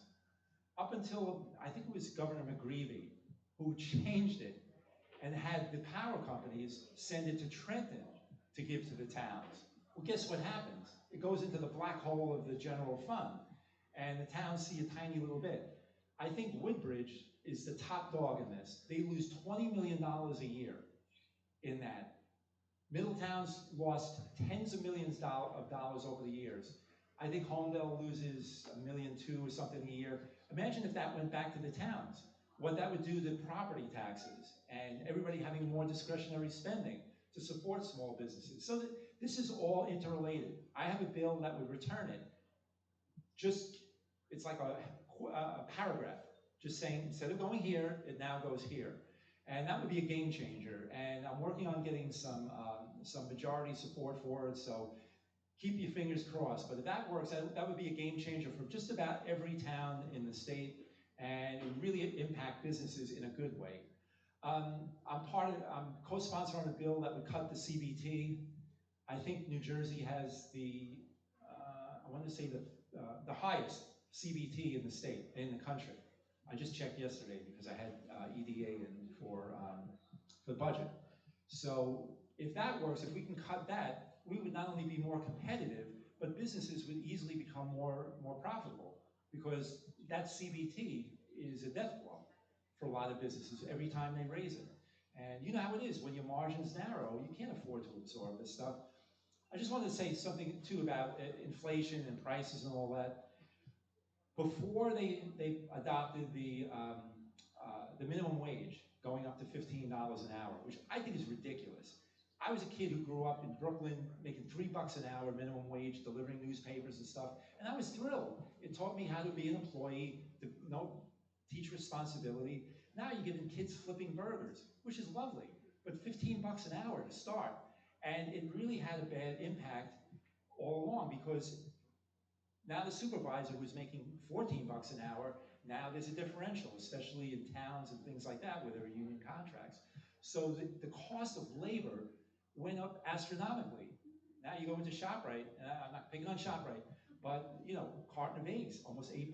Up until, I think it was Governor McGreevey, who changed it and had the power companies send it to Trenton to give to the towns. Well, guess what happens? It goes into the black hole of the general fund, and the towns see a tiny little bit. I think Woodbridge is the top dog in this. They lose $20 million a year in that. Middletown's lost tens of millions of dollars over the years. I think Homedale loses $1.2 million or something a year. Imagine if that went back to the towns, what that would do to property taxes and everybody having more discretionary spending to support small businesses. So that this is all interrelated. I have a bill that would return it. It's like a paragraph, just saying instead of going here, it now goes here. And that would be a game changer. And I'm working on getting some majority support for it, so keep your fingers crossed. But if that works, that would be a game changer for just about every town in the state, and it would really impact businesses in a good way. I'm co-sponsor on a bill that would cut the CBT. I think New Jersey has the highest CBT in the state, in the country. I just checked yesterday because I had EDA for the budget. So if that works, if we can cut that, we would not only be more competitive, but businesses would easily become more profitable, because that CBT is a death blow for a lot of businesses every time they raise it. And you know how it is, when your margins narrow, you can't afford to absorb this stuff. I just wanted to say something too about inflation and prices and all that. Before they adopted the minimum wage going up to $15 an hour, which I think is ridiculous. I was a kid who grew up in Brooklyn making $3 an hour minimum wage, delivering newspapers and stuff, and I was thrilled. It taught me how to be an employee, to teach responsibility. Now you're giving kids flipping burgers, which is lovely, but $15 an hour to start. And it really had a bad impact all along, because now the supervisor who's making $14 an hour, now there's a differential, especially in towns and things like that where there are union contracts. So the cost of labor went up astronomically. Now you go into ShopRite, and I'm not picking on ShopRite, but carton of eggs, almost $8.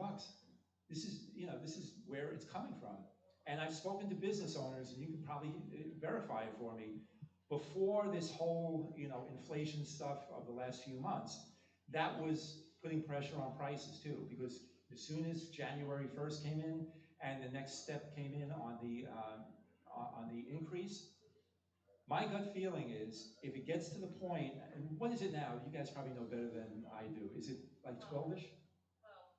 This is where it's coming from. And I've spoken to business owners, and you can probably verify it for me. Before this whole inflation stuff of the last few months, that was putting pressure on prices too, because as soon as January 1st came in and the next step came in on the increase, my gut feeling is if it gets to the point, and what is it now? You guys probably know better than I do. Is it like 12-ish?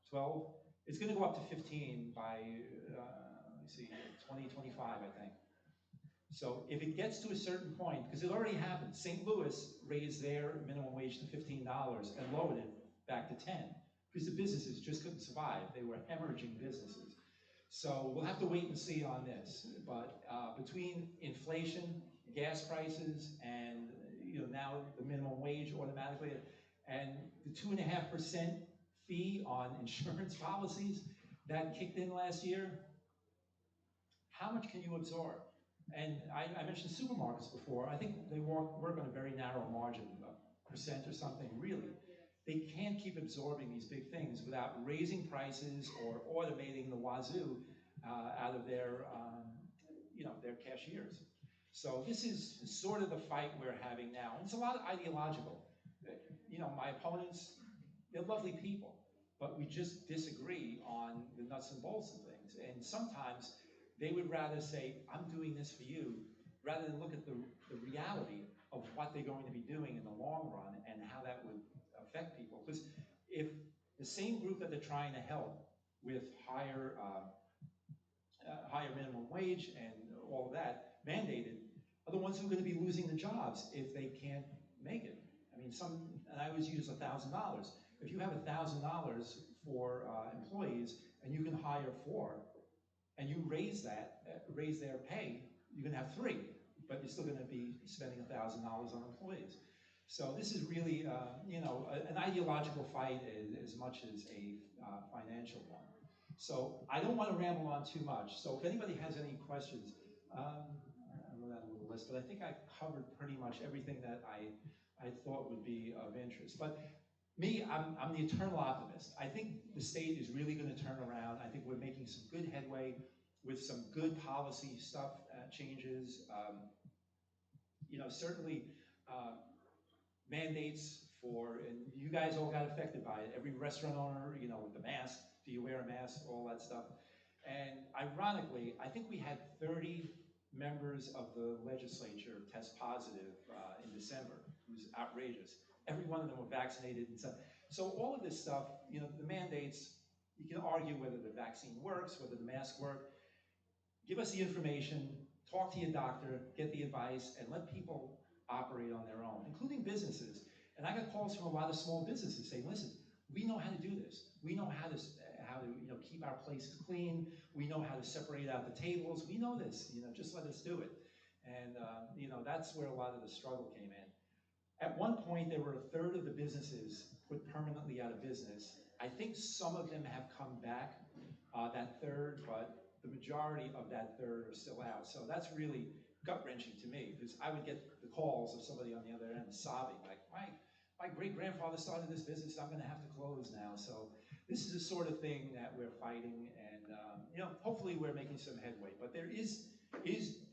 12? It's going to go up to 15 by, let me see, 2025, I think. So if it gets to a certain point, because it already happened, St. Louis raised their minimum wage to $15 and lowered it back to 10, because the businesses just couldn't survive. They were hemorrhaging businesses. So we'll have to wait and see on this. But between inflation, gas prices, and now the minimum wage automatically, and the 2.5% fee on insurance policies, that kicked in last year, how much can you absorb? And I mentioned supermarkets before. I think they work on a very narrow margin, a percent or something, really. They can't keep absorbing these big things without raising prices or automating the wazoo out of their, their cashiers. So this is sort of the fight we're having now. And it's a lot of ideological. My opponents, they're lovely people, but we just disagree on the nuts and bolts of things. And sometimes they would rather say, I'm doing this for you, rather than look at the reality of what they're going to be doing in the long run and how that would affect people. Because if the same group that they're trying to help with higher minimum wage and all of that mandated are the ones who are going to be losing the jobs if they can't make it. I mean, and I always use $1,000. If you have $1,000 for employees and you can hire 4, and you raise their pay, you're going to have 3, but you're still going to be spending $1,000 on employees. So this is really, an ideological fight as much as a financial one. So I don't want to ramble on too much. So if anybody has any questions, I wrote out a little list, but I think I covered pretty much everything that I thought would be of interest. But me, I'm the eternal optimist. I think the state is really going to turn around. I think we're making some good headway with some good policy stuff, changes. Certainly mandates and you guys all got affected by it. Every restaurant owner, with the mask, do you wear a mask, all that stuff. And ironically, I think we had 30 members of the legislature test positive in December. It was outrageous. Every one of them were vaccinated and stuff. So all of this stuff, the mandates, you can argue whether the vaccine works, whether the masks work. Give us the information, talk to your doctor, get the advice, and let people operate on their own, including businesses. And I got calls from a lot of small businesses saying, listen, we know how to do this. We know how to keep our places clean. We know how to separate out the tables. We know this, just let us do it. And that's where a lot of the struggle came in. At one point, there were a third of the businesses put permanently out of business. I think some of them have come back, that third, but the majority of that third are still out. So that's really gut-wrenching to me, because I would get the calls of somebody on the other end sobbing, like, my great-grandfather started this business, I'm gonna have to close now. So this is the sort of thing that we're fighting, and hopefully we're making some headway. But there is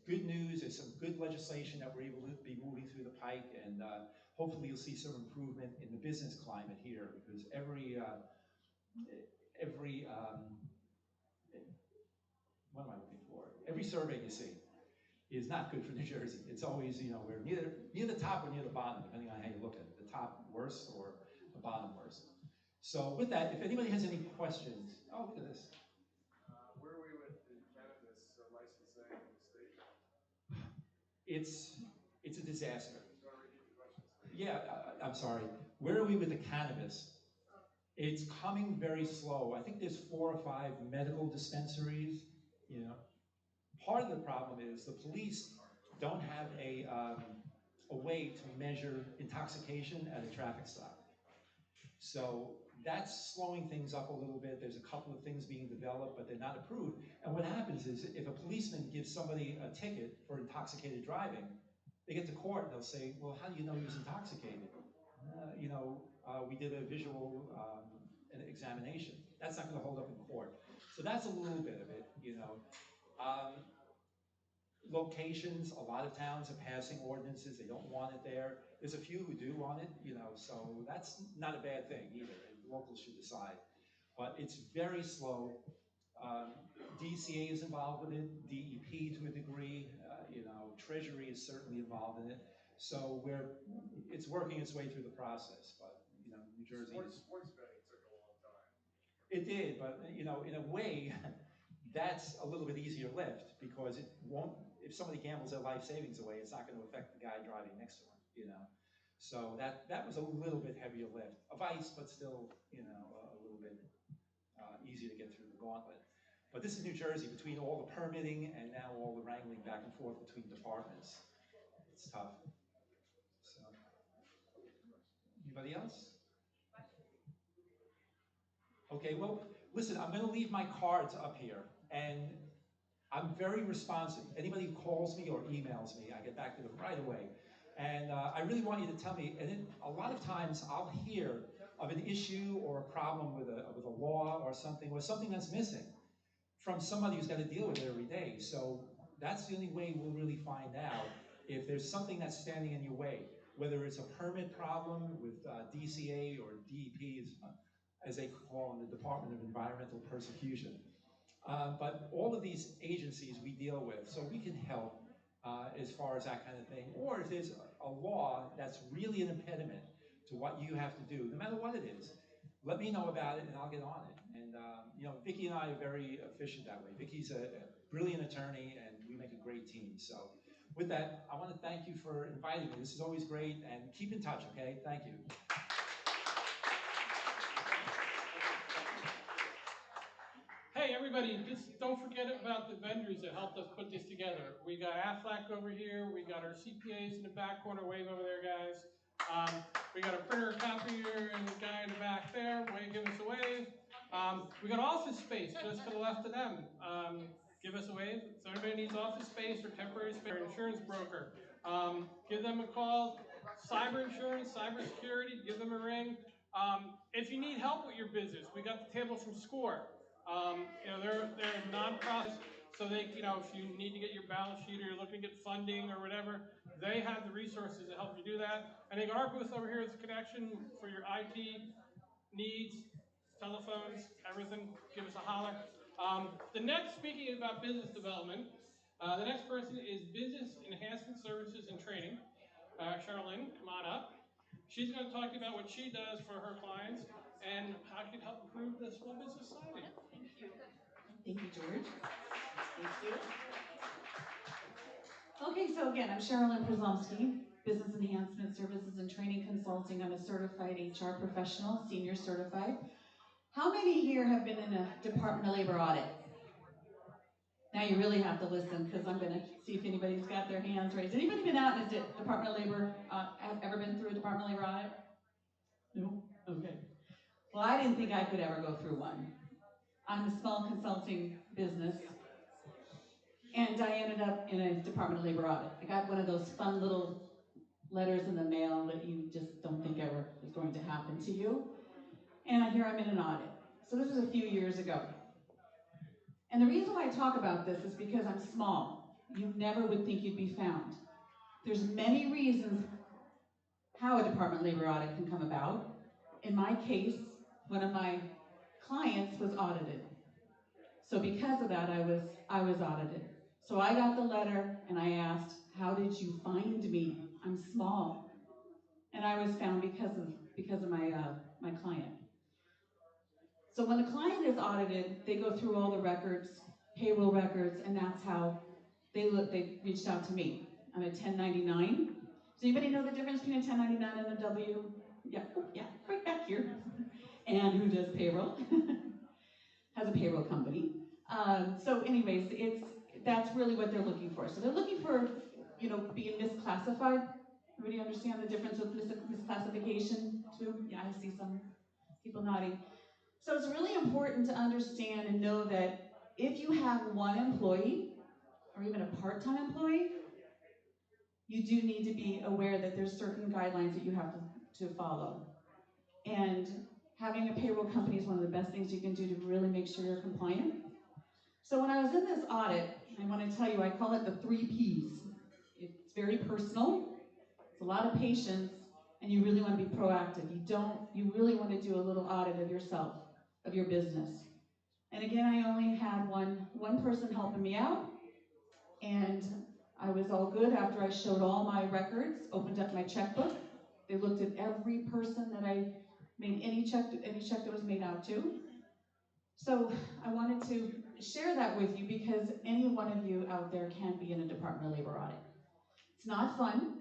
good news, there's some good legislation that we're able to be moving through the pike, and hopefully you'll see some improvement in the business climate here, because what am I looking for? Every survey you see is not good for New Jersey. It's always, we're near the top or near the bottom, depending on how you look at it. The top worse or the bottom worse. So with that, if anybody has any questions, oh, look at this. Where are we with the cannabis licensing in the state? It's a disaster. Yeah, I'm sorry. Where are we with the cannabis? It's coming very slow. I think there's 4 or 5 medical dispensaries, Part of the problem is the police don't have a way to measure intoxication at a traffic stop. So that's slowing things up a little bit. There's a couple of things being developed, but they're not approved. And what happens is if a policeman gives somebody a ticket for intoxicated driving, they get to court and they'll say, well, how do you know he was intoxicated? We did a visual examination. That's not going to hold up in court. So that's a little bit of it, Locations, a lot of towns are passing ordinances, they don't want it there. There's a few who do want it, so that's not a bad thing either, and locals should decide. But it's very slow. DCA is involved with it, DEP to a degree, Treasury is certainly involved in it. So it's working its way through the process, but New Jersey Sports betting took a long time. It did, but in a way, that's a little bit easier lift, because it won't, if somebody gambles their life savings away, it's not going to affect the guy driving next to him, So that was a little bit heavier lift of ice, but still, a little bit easier to get through the gauntlet. But this is New Jersey, between all the permitting and now all the wrangling back and forth between departments. It's tough. So, anybody else? Okay, well, Listen, I'm going to leave my cards up here, and I'm very responsive. Anybody who calls me or emails me, I get back to them right away. And I really want you to tell me, and then a lot of times I'll hear of an issue or a problem with a law or something that's missing from somebody who's got to deal with it every day. So that's the only way we'll really find out if there's something that's standing in your way, whether it's a permit problem with DCA or DEP, as they call it, the Department of Environmental Persecution. But all of these agencies we deal with, so we can help as far as that kind of thing. Or if there's a law that's really an impediment to what you have to do, no matter what it is, let me know about it and I'll get on it. And you know, Vicki and I are very efficient that way. Vicki's a brilliant attorney and we make a great team. So with that, I want to thank you for inviting me. This is always great, and keep in touch, okay? Thank you. Hey everybody, just don't forget about the vendors that helped us put this together. We got Aflac over here, we got our CPAs in the back corner, wave over there guys. We got a printer, copier, and the guy in the back there, give us a wave. We got office space just to the left of them. Give us a wave. So anybody needs office space or temporary space, or insurance broker, give them a call. Cyber insurance, cyber security, give them a ring. If you need help with your business, we got the tables from SCORE. You know, they're non-profit, so they, you know, if you need to get your balance sheet or you're looking to get funding or whatever, they have the resources to help you do that. And they got our booth over here as a connection for your IT needs, telephones, everything. Give us a holler. The next, speaking about business development, the next person is Business Enhancement Services and Training. Charlene, come on up. She's going to talk about what she does for her clients and how it can help improve the small business society. Thank you. Thank you, George. Thank you. Okay, so again, I'm Sherilyn Przomski, Business Enhancement Services and Training Consulting. I'm a certified HR professional, senior certified. How many here have been in a Department of Labor audit? Now you really have to listen, because I'm going to see if anybody's got their hands raised. Anybody been out in a Department of Labor, have ever been through a Department of Labor audit? No? Okay. Well, I didn't think I could ever go through one. I'm a small consulting business, and I ended up in a Department of Labor audit. I got one of those fun little letters in the mail that you just don't think ever is going to happen to you. And here I'm in an audit. So this is a few years ago. And the reason why I talk about this is because I'm small. You never would think you'd be found. There's many reasons how a Department of Labor audit can come about. In my case, one of my clients was audited. So because of that, I was audited. So I got the letter and I asked, how did you find me? I'm small. And I was found because of my client. So when the client is audited, they go through all the records, payroll records, and that's how they reached out to me. I'm a 1099. Does anybody know the difference between a 1099 and a W? Yeah, yeah, right back here. And who does payroll? Has a payroll company. So anyways, that's really what they're looking for. So they're looking for, being misclassified. Everybody understand the difference with misclassification too? Yeah, I see some people nodding. So it's really important to understand and know that if you have one employee, or even a part-time employee, you do need to be aware that there's certain guidelines that you have to follow. And having a payroll company is one of the best things you can do to really make sure you're compliant. So when I was in this audit, I want to tell you, I call it the 3 Ps. It's very personal, it's a lot of patience, and you really want to be proactive. You really want to do a little audit of yourself, of your business. And again, I only had one person helping me out, and I was all good after I showed all my records, opened up my checkbook. They looked at every person that I made any check that was made out to. So I wanted to share that with you because any one of you out there can be in a Department of Labor audit. It's not fun.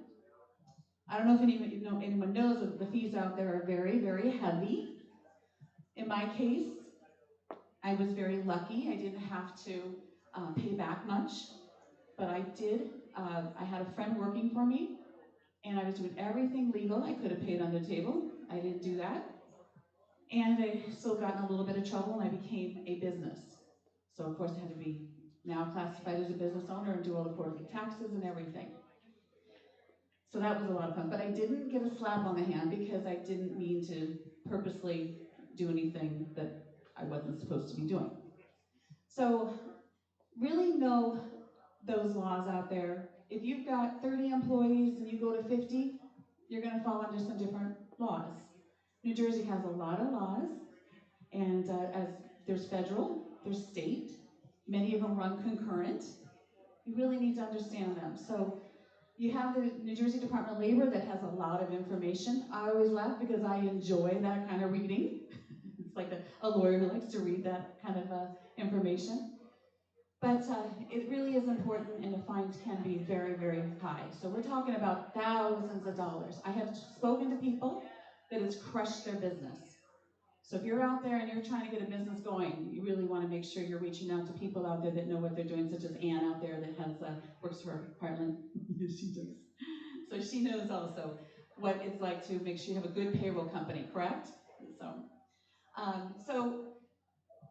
I don't know if anyone knows that the fees out there are very, very heavy. In my case, I was very lucky. I didn't have to pay back much, but I did. I had a friend working for me, and I was doing everything legal. I could have paid on the table. I didn't do that. And I still got in a little bit of trouble and I became a business. So of course I had to be now classified as a business owner and do all the quarterly taxes and everything. So that was a lot of fun, but I didn't get a slap on the hand because I didn't mean to purposely do anything that I wasn't supposed to be doing. So really know those laws out there. If you've got 30 employees and you go to 50, you're going to fall under some different laws. New Jersey has a lot of laws, and as there's federal, there's state, many of them run concurrent. You really need to understand them. So you have the New Jersey Department of Labor that has a lot of information. I always laugh because I enjoy that kind of reading. It's like a lawyer who likes to read that kind of information. But it really is important, and the fines can be very, very high. So we're talking about thousands of dollars. I have spoken to people that it's crushed their business. So if you're out there and you're trying to get a business going, you really want to make sure you're reaching out to people out there that know what they're doing, such as Ann out there that has works for Heartland. She does. So she knows also what it's like to make sure you have a good payroll company, correct? So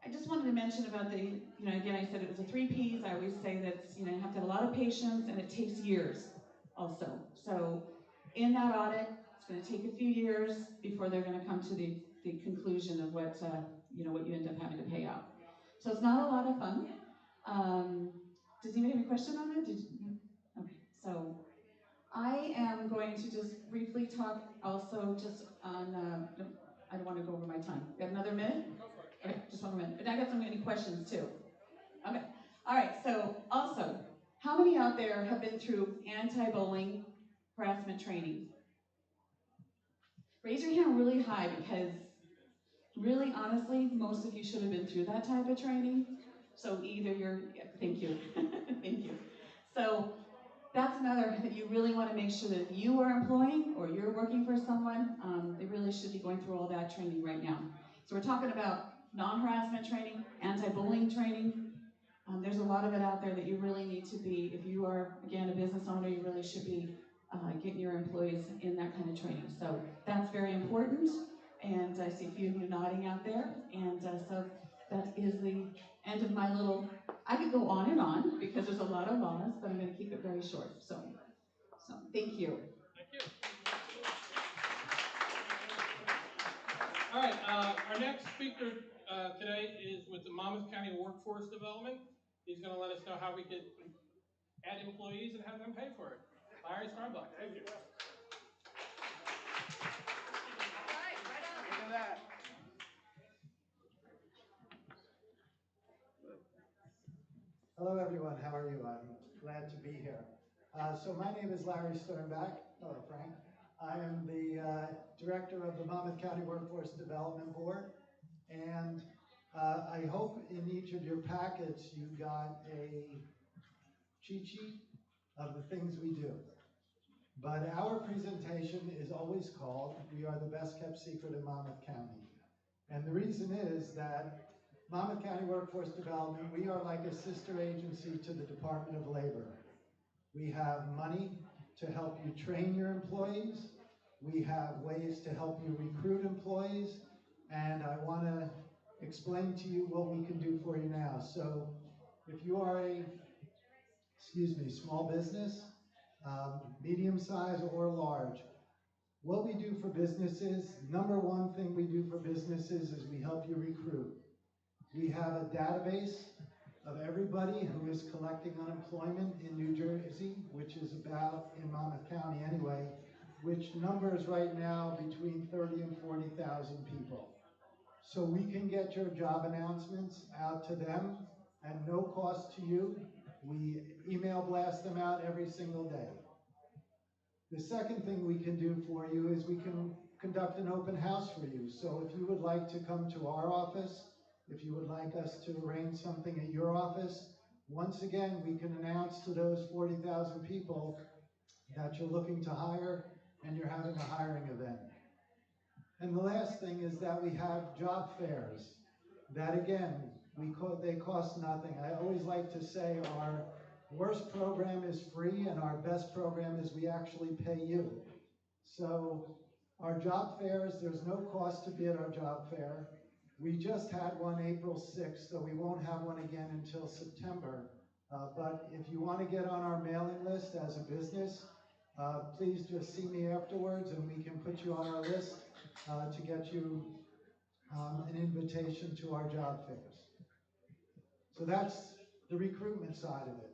I just wanted to mention about the, again, I said it was the 3 Ps. I always say that, you have to have a lot of patience, and it takes years also. So in that audit, it's going to take a few years before they're going to come to the conclusion of what, what you end up having to pay out. So it's not a lot of fun. Does anybody have a question on it? Okay, so I am going to just briefly talk also just on, I don't want to go over my time. Got another minute? Okay, just 1 minute. And I got so many questions too. Okay, all right, so also, how many out there have been through anti-bullying harassment training? Raise your hand really high because really, honestly, most of you should have been through that type of training. So either thank you, thank you. So that's another that you really want to make sure that if you are employing or you're working for someone, they really should be going through all that training right now. So we're talking about non-harassment training, anti-bullying training. There's a lot of it out there that you really need to be, if you are, again, a business owner, you really should be getting your employees in that kind of training. So that's very important, and I see a few of you nodding out there, and so that is the end of my little, I could go on and on because there's a lot of laws, but I'm going to keep it very short. So thank you. Thank you. All right, our next speaker today is with the Monmouth County Workforce Development. He's going to let us know how we could add employees and have them pay for it. Larry Starbuck, thank you. Look at that. Hello everyone, how are you? I'm glad to be here. So my name is Larry Sternbach. Hello Frank. I am the director of the Monmouth County Workforce Development Board, and I hope in each of your packets you got a cheat sheet of the things we do. But our presentation is always called, "We are the best kept secret in Monmouth County." And the reason is that Monmouth County Workforce Development, we are like a sister agency to the Department of Labor. We have money to help you train your employees. We have ways to help you recruit employees. And I want to explain to you what we can do for you now. So if you are a, small business, medium size or large, what we do for businesses, number one thing we do for businesses is we help you recruit. We have a database of everybody who is collecting unemployment in New Jersey, which is about, in Monmouth County anyway, which numbers right now between 30 and 40,000 people. So we can get your job announcements out to them at no cost to you. We email blast them out every single day. The second thing we can do for you is we can conduct an open house for you. So if you would like to come to our office, if you would like us to arrange something at your office, once again, we can announce to those 40,000 people that you're looking to hire and you're having a hiring event. And the last thing is that we have job fairs that, again, they cost nothing. I always like to say our worst program is free and our best program is we actually pay you. So Our job fairs, there's no cost to be at our job fair. We just had one April 6th, so we won't have one again until September. But if you want to get on our mailing list as a business, please just see me afterwards and we can put you on our list to get you an invitation to our job fairs. So that's the recruitment side of it.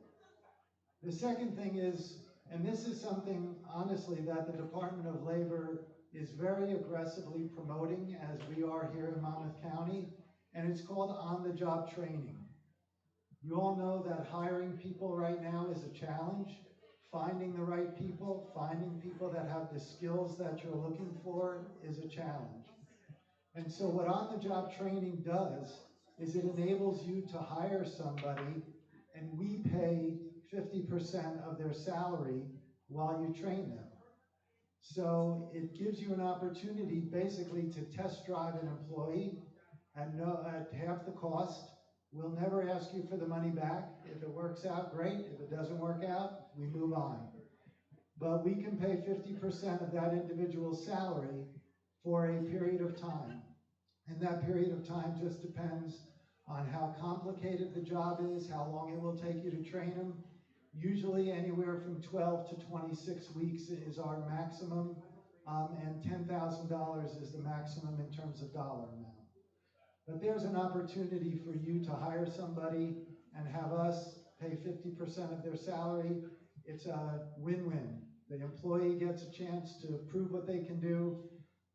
The second thing is, and this is something, honestly, that the Department of Labor is very aggressively promoting, as we are here in Monmouth County, and it's called on-the-job training. You all know that hiring people right now is a challenge. Finding the right people, finding people that have the skills that you're looking for is a challenge. And so what on-the-job training does is it enables you to hire somebody, and we pay 50% of their salary while you train them. So it gives you an opportunity basically to test drive an employee at half the cost. We'll never ask you for the money back. If it works out, great. If it doesn't work out, we move on. But we can pay 50% of that individual's salary for a period of time. And that period of time just depends on how complicated the job is, how long it will take you to train them. Usually anywhere from 12 to 26 weeks is our maximum, and $10,000 is the maximum in terms of dollar amount. But there's an opportunity for you to hire somebody and have us pay 50% of their salary. It's a win-win. The employee gets a chance to prove what they can do.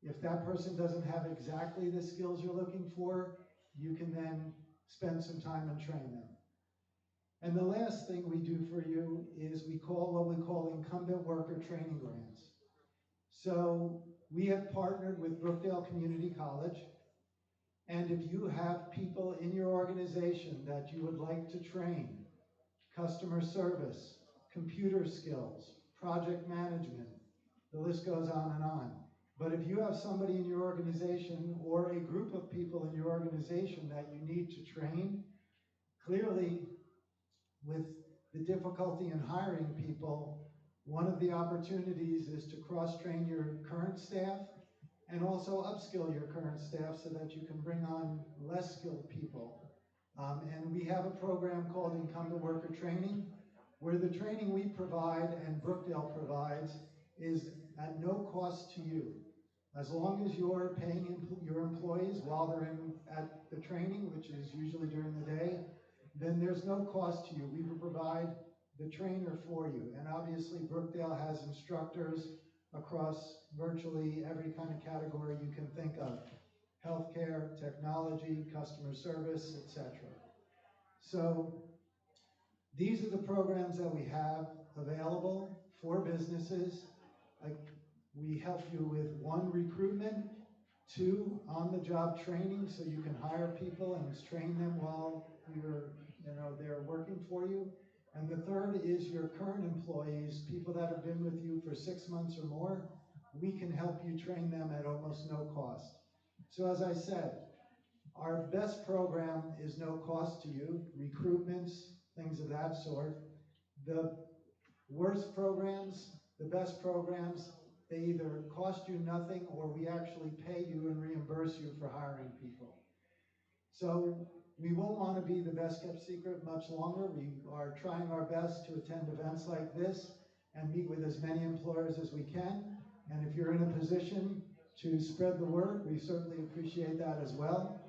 If that person doesn't have exactly the skills you're looking for, you can then spend some time and train them. And the last thing we do for you is what we call incumbent worker training grants. So we have partnered with Brookdale Community College, and if you have people in your organization that you would like to train, customer service, computer skills, project management, the list goes on and on. But if you have somebody in your organization or a group of people in your organization that you need to train, clearly with the difficulty in hiring people, one of the opportunities is to cross-train your current staff and also upskill your current staff so that you can bring on less skilled people. And we have a program called Incumbent Worker Training, where the training we provide and Brookdale provides is at no cost to you. As long as you're paying your employees while they're at the training, which is usually during the day, then there's no cost to you. We will provide the trainer for you. And obviously Brookdale has instructors across virtually every kind of category you can think of: healthcare, technology, customer service, etc. So these are the programs that we have available for businesses. We help you with 1, recruitment, 2, on-the-job training, so you can hire people and train them while they're working for you. And the third is your current employees, people that have been with you for 6 months or more. We can help you train them at almost no cost. So as I said, our best program is no cost to you, recruitments, things of that sort. The worst programs, the best programs, they either cost you nothing or we actually pay you and reimburse you for hiring people. So we won't want to be the best kept secret much longer. We are trying our best to attend events like this and meet with as many employers as we can. And if you're in a position to spread the word, we certainly appreciate that as well.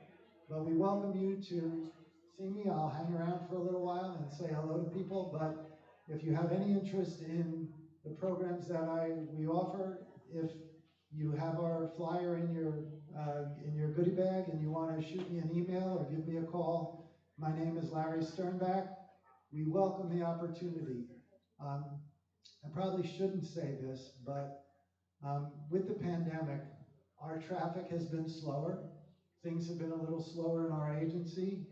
But we welcome you to see me. I'll hang around for a little while and say hello to people. But if you have any interest in the programs that we offer, if you have our flyer in your goodie bag and you want to shoot me an email or give me a call, my name is Larry Sternbach. We welcome the opportunity. I probably shouldn't say this, but with the pandemic, our traffic has been slower. Things have been a little slower in our agency.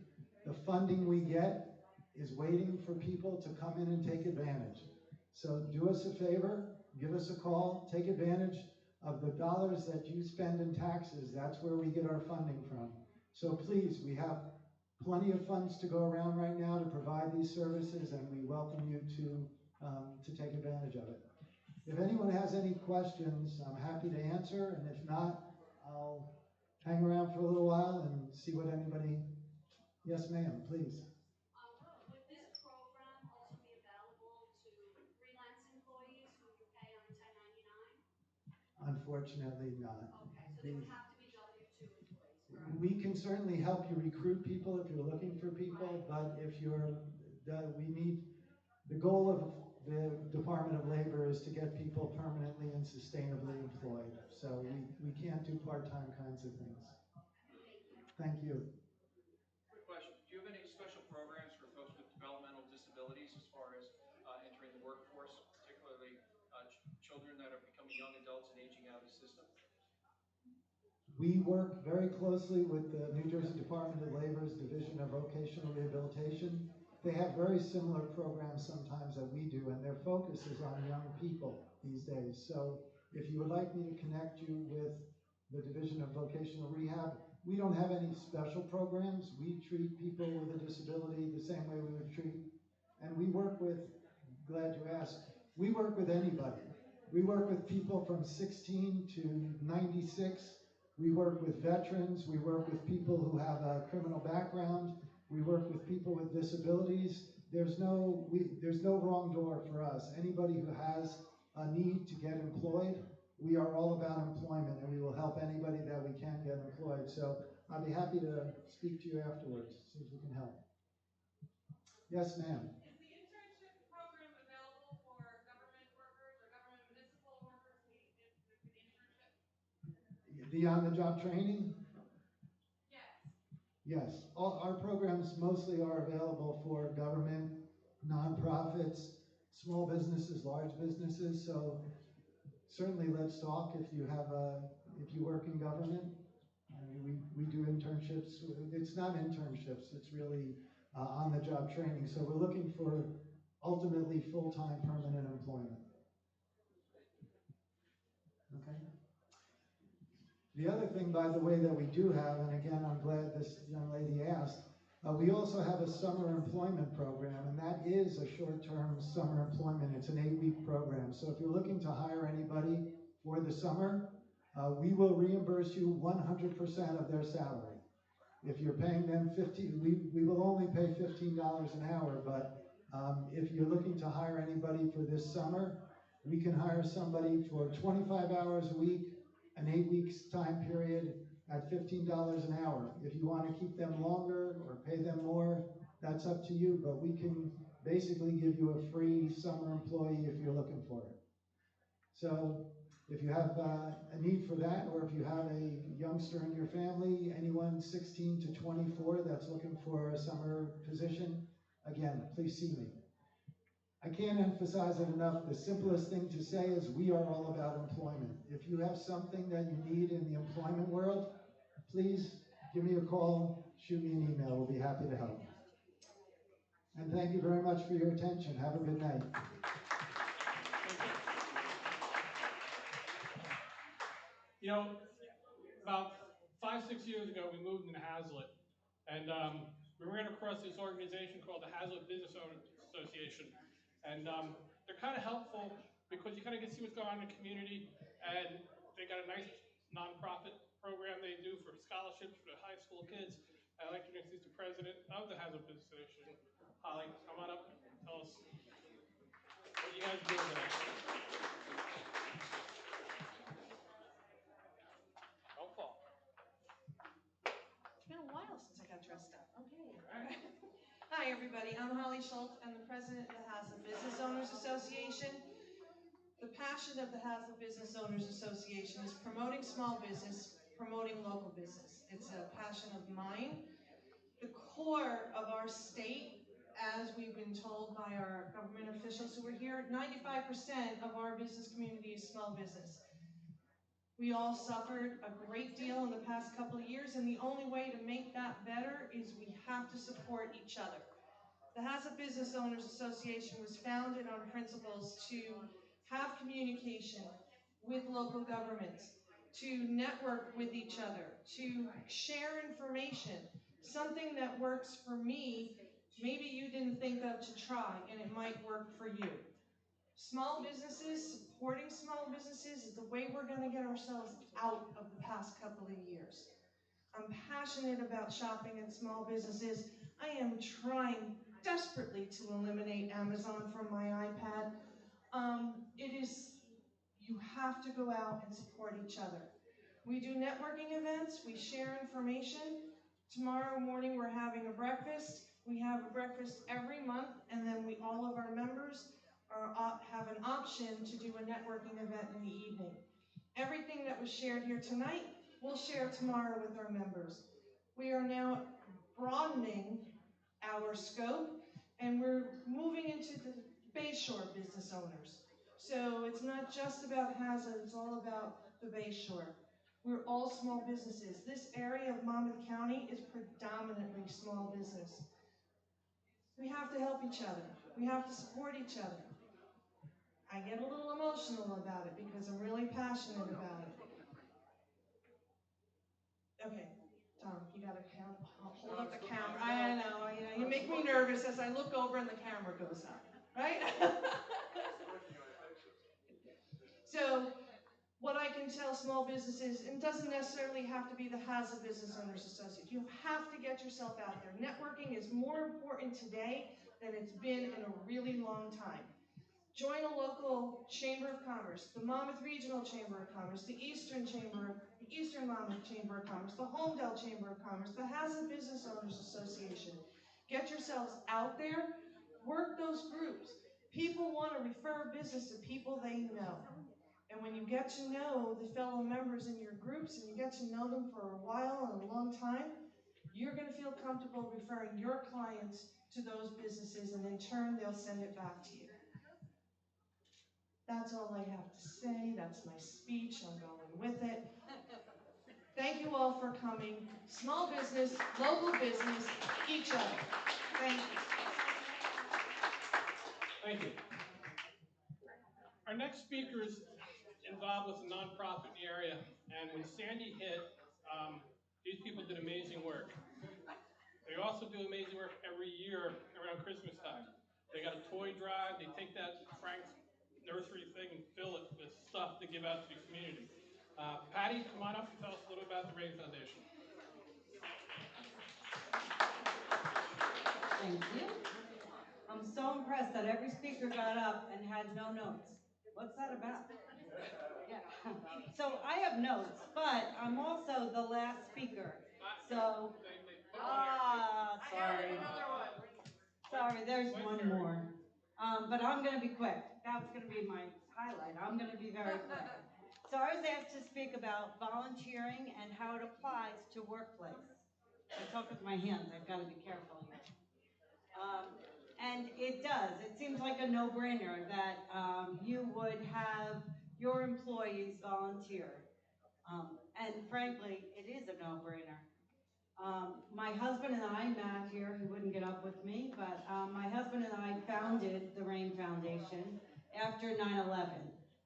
The funding we get is waiting for people to come in and take advantage. So do us a favor, give us a call, take advantage of the dollars that you spend in taxes. That's where we get our funding from. So please, we have plenty of funds to go around right now to provide these services, and we welcome you to take advantage of it. If anyone has any questions, I'm happy to answer, and if not, I'll hang around for a little while and see what anybody. Yes, ma'am, please. Would this program also be available to freelance employees who you pay on 1099? Unfortunately not. Okay, so they would have to be W-2 employees. Correct? We can certainly help you recruit people if you're looking for people, but if the goal of the Department of Labor is to get people permanently and sustainably employed. So we can't do part-time kinds of things. Thank you. Quick question. Do you have any special programs for folks with developmental disabilities as far as entering the workforce, particularly children that are becoming young adults and aging out of the system? We work very closely with the New Jersey Department of Labor's Division of Vocational Rehabilitation. They have very similar programs sometimes that we do, and their focus is on young people these days. So if you would like me to connect you with the Division of Vocational Rehab, we don't have any special programs. We treat people with a disability the same way we would treat, and we work with, glad you asked, we work with anybody. We work with people from 16 to 96. We work with veterans, we work with people who have a criminal background, we work with people with disabilities. There's no wrong door for us. Anybody who has a need to get employed, we are all about employment, and we will help anybody that we can get employed. So I'll be happy to speak to you afterwards, see if we can help. Yes, ma'am. Is the internship program available for government workers or government municipal workers who need an internship? The on-the-job training? Yes. Yes. All our programs mostly are available for government, nonprofits, small businesses, large businesses. So certainly let's talk if you work in government. I mean, we do internships. It's not internships. It's really on-the-job training. So we're looking for ultimately full-time permanent employment. Okay. The other thing, by the way, that we do have, and again, I'm glad this young lady asked, we also have a summer employment program, and that is a short-term summer employment. It's an 8-week program. So if you're looking to hire anybody for the summer, we will reimburse you 100% of their salary. If you're paying them we will only pay $15 an hour, but if you're looking to hire anybody for this summer, we can hire somebody for 25 hours a week, an 8 weeks time period at $15 an hour. If you want to keep them longer or pay them more, that's up to you, but we can basically give you a free summer employee if you're looking for it. So if you have a need for that, or if you have a youngster in your family, anyone 16 to 24 that's looking for a summer position, again, please see me. I can't emphasize it enough. The simplest thing to say is we are all about employment. If you have something that you need in the employment world, please give me a call, shoot me an email. We'll be happy to help. And thank you very much for your attention. Have a good night. You know, about 5-6 years ago, we moved into Hazlet, and we ran across this organization called the Hazlet Business Owners Association, and they're kind of helpful because you kind of get to see what's going on in the community, and they got a nice nonprofit program they do for scholarships for the high school kids. I'd like to introduce the president of the Hazlet Business Association, Holly. Come on up and tell us what you guys do today. Don't fall. It's been a while since I got dressed up. Okay. All right. Hi, everybody. I'm Holly Schultz. I'm the president of the Hazlet Business Owners Association. The passion of the Hazlet Business Owners Association is promoting small business, promoting local business. It's a passion of mine. The core of our state, as we've been told by our government officials who are here, 95% of our business community is small business. We all suffered a great deal in the past couple of years, and the only way to make that better is we have to support each other. The Hazlet Business Owners Association was founded on principles to have communication with local governments, to network with each other, to share information. Something that works for me, maybe you didn't think of to try, and it might work for you. Small businesses, supporting small businesses is the way we're going to get ourselves out of the past couple of years. I'm passionate about shopping at small businesses. I am trying desperately to eliminate Amazon from my iPad. You have to go out and support each other. We do networking events, we share information. Tomorrow morning we're having a breakfast. We have a breakfast every month, and then all of our members have an option to do a networking event in the evening. Everything that was shared here tonight, we'll share tomorrow with our members. We are now broadening our scope, and we're moving into the Bayshore business owners. So it's not just about Hazlet, it's all about the Bayshore. We're all small businesses. This area of Monmouth County is predominantly small business. We have to help each other. We have to support each other. I get a little emotional about it because I'm really passionate about it. Okay, Tom, you gotta hold up the camera. I know, you make me nervous as I look over and the camera goes up, right? So, what I can tell small businesses, and it doesn't necessarily have to be the Hazlet Business Owners Association, you have to get yourself out there. Networking is more important today than it's been in a really long time. Join a local Chamber of Commerce, the Monmouth Regional Chamber of Commerce, the Eastern Monmouth Chamber of Commerce, the Homedale Chamber of Commerce, the Hazlet Business Owners Association. Get yourselves out there, work those groups. People want to refer business to people they know. And when you get to know the fellow members in your groups and you get to know them for a while and a long time, you're going to feel comfortable referring your clients to those businesses, and in turn, they'll send it back to you. That's all I have to say. That's my speech. I'm going with it. Thank you all for coming. Small business, local business, each other. Thank you. Thank you. Our next speaker is involved with a nonprofit in the area, and when Sandy hit, these people did amazing work. They also do amazing work every year around Christmas time. They got a toy drive. They take that Frank's nursery thing and fill it with stuff to give out to the community. Patty, come on up and tell us a little about the Rain Foundation. Thank you. I'm so impressed that every speaker got up and had no notes. What's that about? Yeah. So I have notes, but I'm also the last speaker. So, sorry. Sorry, there's one more. But I'm going to be quick. That's going to be my highlight. I'm going to be very quick. So I was asked to speak about volunteering and how it applies to workplace. I talk with my hands. I've got to be careful here. And it does. It seems like a no-brainer that you would have your employees volunteer. And frankly, it is a no-brainer. My husband and I, Matt here, he wouldn't get up with me, but my husband and I founded the Rain Foundation after 9/11.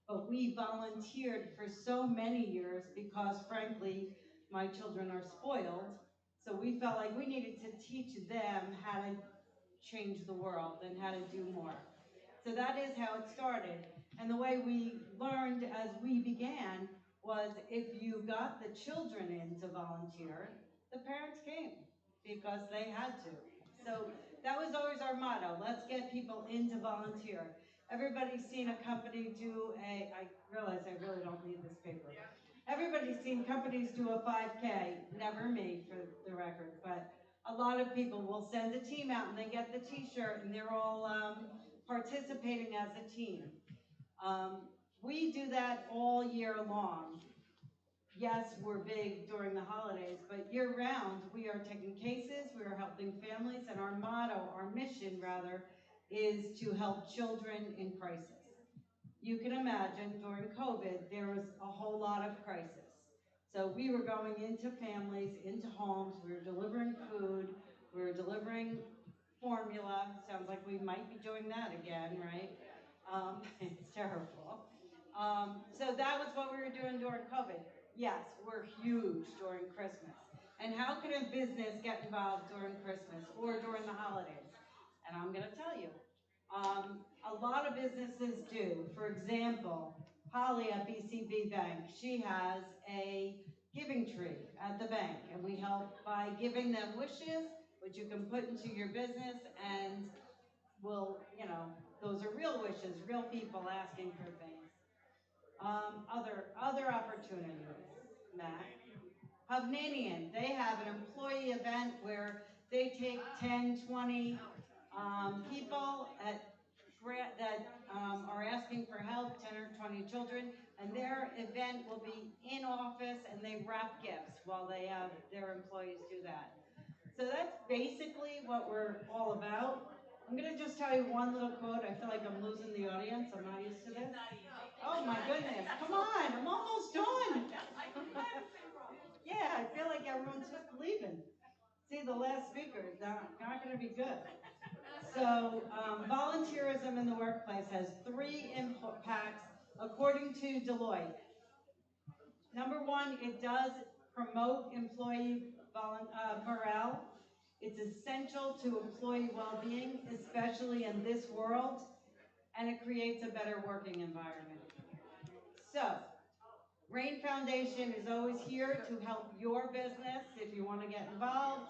But we volunteered for so many years because, frankly, my children are spoiled. So we felt like we needed to teach them how to change the world and how to do more. So that is how it started. And the way we learned as we began was if you got the children in to volunteer, the parents came because they had to. So that was always our motto, let's get people in to volunteer. Everybody's seen a company do I realize I really don't need this paper. Everybody's seen companies do a 5K, never me for the record, but a lot of people will send a team out and they get the t-shirt and they're all participating as a team. We do that all year long. Yes, we're big during the holidays, but year-round we are taking cases, we are helping families, and our motto, our mission rather, is to help children in crisis. You can imagine during COVID there was a whole lot of crisis. So we were going into families, into homes, we were delivering food, we were delivering formula. Sounds like we might be doing that again, right? It's terrible. So that was what we were doing during COVID. Yes, we're huge during Christmas. And how can a business get involved during Christmas or during the holidays? And I'm going to tell you, A lot of businesses do. For example, Holly at BCB Bank, she has a giving tree at the bank, and we help by giving them wishes, which you can put into your business, and those are real wishes, real people asking for things. Other opportunities, Matt. Hovnanian, they have an employee event where they take 10, 20 people that are asking for help, 10 or 20 children, and their event will be in office, and they wrap gifts while they have their employees do that. So that's basically what we're all about. I'm going to just tell you one little quote. I feel like I'm losing the audience. I'm not used to this. Oh my goodness. Come on. I'm almost done. Yeah, I feel like everyone's just leaving. See, the last speaker is not going to be good. So volunteerism in the workplace has 3 impacts according to Deloitte. Number 1, it does promote employee morale. It's essential to employee well-being, especially in this world, and it creates a better working environment. So, Rain Foundation is always here to help your business if you want to get involved.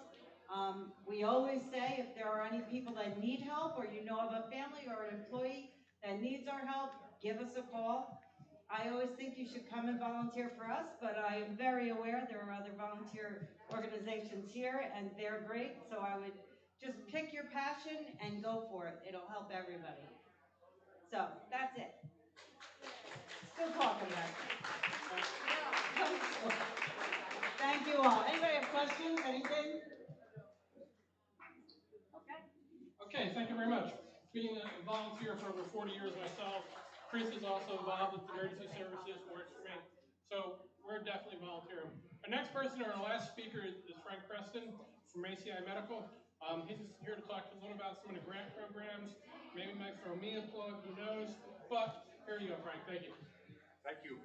We always say if there are any people that need help, or you know of a family or an employee that needs our help, give us a call. I always think you should come and volunteer for us, but I am very aware there are other volunteer organizations here, and they're great, so I would just pick your passion and go for it. It'll help everybody. So, that's it. Still talking about it. Thank you all. Anybody have questions? Anything? Okay, thank you very much. Being a volunteer for over 40 years myself, Chris is also involved with emergency services, works for me. So we're definitely volunteering. Our next person, or our last speaker, is Frank Preston from ACI Medical. He's just here to talk a little about some of the grant programs. Maybe might throw me a plug, who knows? But here you go, Frank. Thank you. Thank you.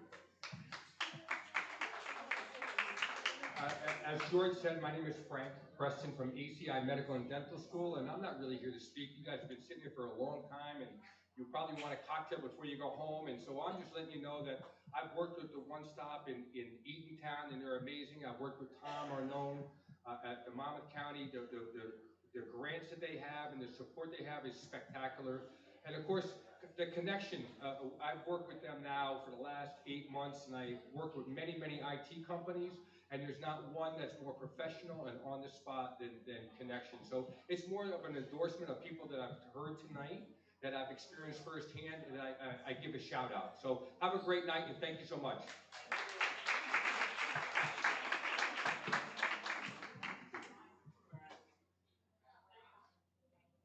As George said, my name is Frank Preston from ACI Medical and Dental School, and I'm not really here to speak. You guys have been sitting here for a long time, and you probably want a cocktail before you go home, and so I'm just letting you know that I've worked with the One Stop in Eatontown, and they're amazing. I've worked with Tom Arnone at the Monmouth County. The grants that they have and the support they have is spectacular. And of course, the connection, I've worked with them now for the last 8 months, and I worked with many, many IT companies, and there's not one that's more professional and on the spot than Connection. So it's more of an endorsement of people that I've heard tonight, that I've experienced firsthand, and I give a shout out. So have a great night, and thank you so much.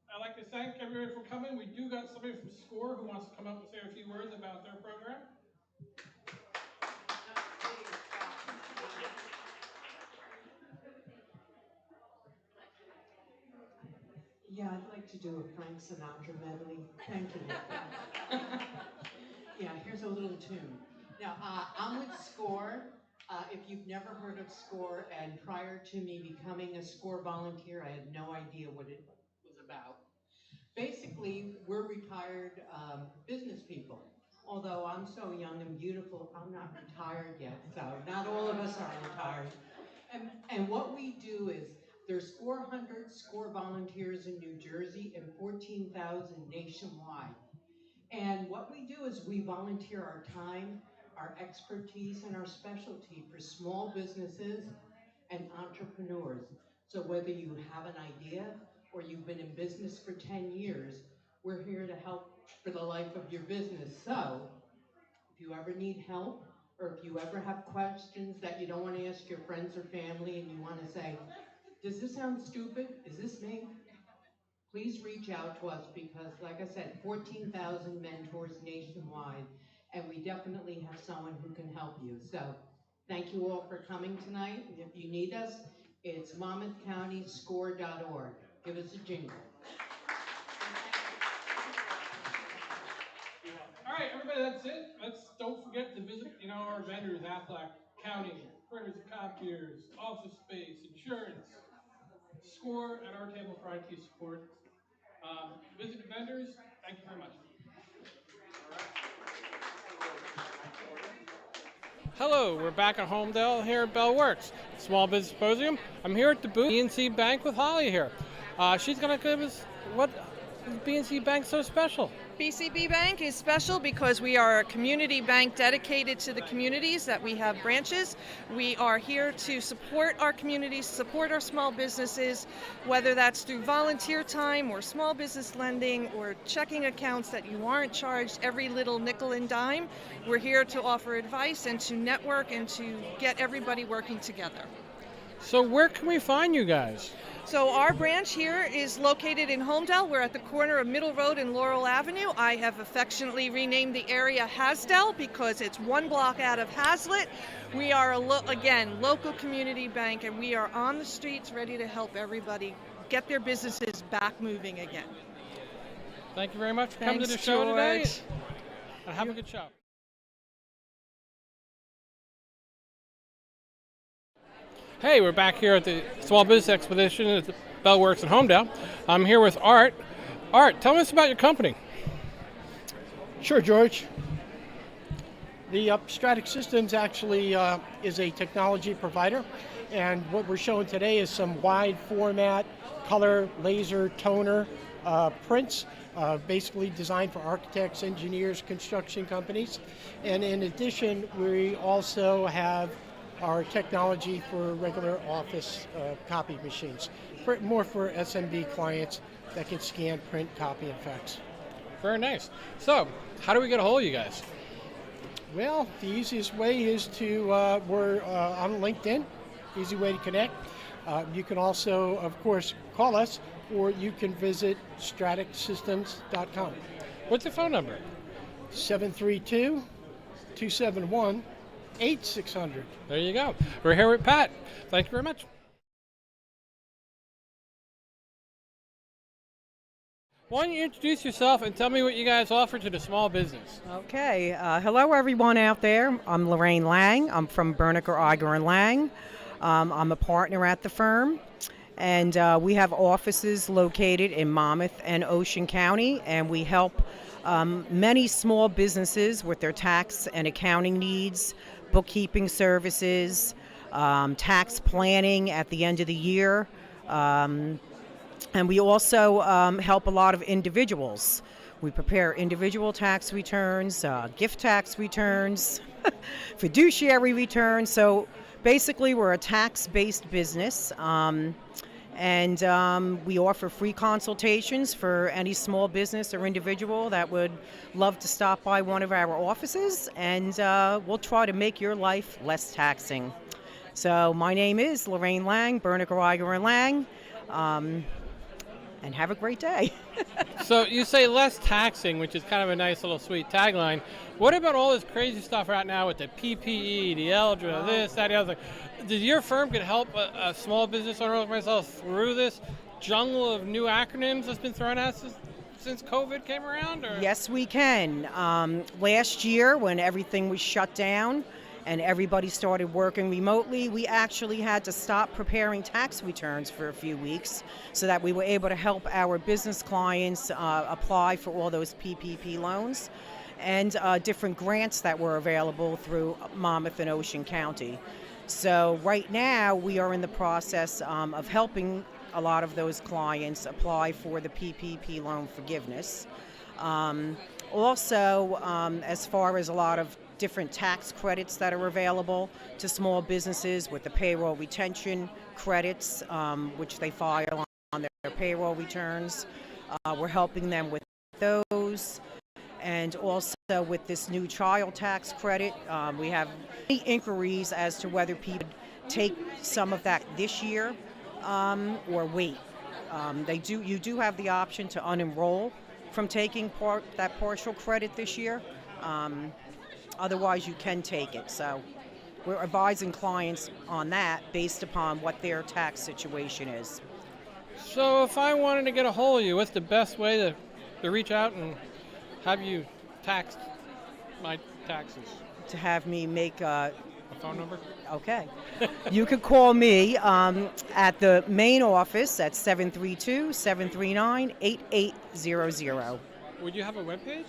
I'd like to thank everybody for coming. We do got somebody from SCORE who wants to come up and say a few words about their program. Yeah, I'd like to do a Frank Sinatra medley. Thank you. Yeah, here's a little tune. Now, I'm with SCORE. If you've never heard of SCORE, and prior to me becoming a SCORE volunteer, I had no idea what it was about. Basically, we're retired business people. Although I'm so young and beautiful, I'm not retired yet, so not all of us are retired. And what we do is, there's 400 SCORE volunteers in New Jersey and 14,000 nationwide. And what we do is we volunteer our time, our expertise, and our specialty for small businesses and entrepreneurs. So whether you have an idea or you've been in business for 10 years, we're here to help for the life of your business. So if you ever need help, or if you ever have questions that you don't want to ask your friends or family and you want to say, does this sound stupid? Is this me? Please reach out to us because, like I said, 14,000 mentors nationwide, and we definitely have someone who can help you. So thank you all for coming tonight. And if you need us, it's monmouthcountyscore.org. Give us a jingle. All right, everybody, that's it. Don't forget to visit, our vendors, Aflac County, printers and copiers, office space, insurance, SCORE at our table for IT support. Visited vendors, thank you very much. Hello, we're back at Homedale here at Bell Works, Small Business Symposium. I'm here at the booth, BNC Bank with Holly here. She's going to give us what is BNC Bank so special? BCB Bank is special because we are a community bank dedicated to the communities that we have branches. We are here to support our communities, support our small businesses, whether that's through volunteer time or small business lending or checking accounts that you aren't charged every little nickel and dime. We're here to offer advice and to network and to get everybody working together. So where can we find you guys? So our branch here is located in Homedale. We're at the corner of Middle Road and Laurel Avenue. I have affectionately renamed the area Hasdale because it's one block out of Hazlet. We are, again, local community bank, and we are on the streets ready to help everybody get their businesses back moving again. Thank you very much for coming to the show today. And have a good show. Hey, we're back here at the Small Business Expedition at the Bell Works in Homedale. I'm here with Art. Art, tell us about your company. Sure, George. The Stratic Systems actually is a technology provider, and what we're showing today is some wide format, color, laser, toner prints, basically designed for architects, engineers, construction companies. And in addition, we also have our technology for regular office copy machines, more for SMB clients that can scan, print, copy, and fax. Very nice. So, how do we get a hold of you guys? Well, the easiest way is to, we're on LinkedIn, easy way to connect. You can also, of course, call us, or you can visit straticsystems.com. What's the phone number? 732-271-8600. There you go. We're here with Pat. Thank you very much. Why don't you introduce yourself and tell me what you guys offer to the small business? Okay. Hello, everyone out there. I'm Lorraine Lang. I'm from Berniker, Iger & Lang. I'm a partner at the firm. And we have offices located in Monmouth and Ocean County, and we help many small businesses with their tax and accounting needs, bookkeeping services, tax planning at the end of the year. And we also help a lot of individuals. We prepare individual tax returns, gift tax returns, fiduciary returns. So basically, we're a tax-based business. And we offer free consultations for any small business or individual that would love to stop by one of our offices, and we'll try to make your life less taxing. So my name is Lorraine Lang, Berniker, Iger & Lang, and have a great day. So you say less taxing, which is kind of a nice little sweet tagline. What about all this crazy stuff right now with the PPE, the ELDRA, this, that, the other? Does your firm can help a small business owner like myself through this jungle of new acronyms that's been thrown at us since COVID came around? Or? Yes, we can. Last year, when everything was shut down and everybody started working remotely, we actually had to stop preparing tax returns for a few weeks so that we were able to help our business clients apply for all those PPP loans and different grants that were available through Monmouth and Ocean County. So right now, we are in the process of helping a lot of those clients apply for the PPP loan forgiveness. Also, as far as a lot of different tax credits that are available to small businesses with the payroll retention credits, which they file on their payroll returns. We're helping them with those. And also with this new child tax credit, we have many inquiries as to whether people take some of that this year or wait. You do have the option to unenroll from taking that partial credit this year. Otherwise, you can take it. So we're advising clients on that based upon what their tax situation is. So if I wanted to get a hold of you, what's the best way to reach out and have you taxed my taxes? To have me make a phone number? Okay. You could call me at the main office at 732-739-8800. Would you have a webpage?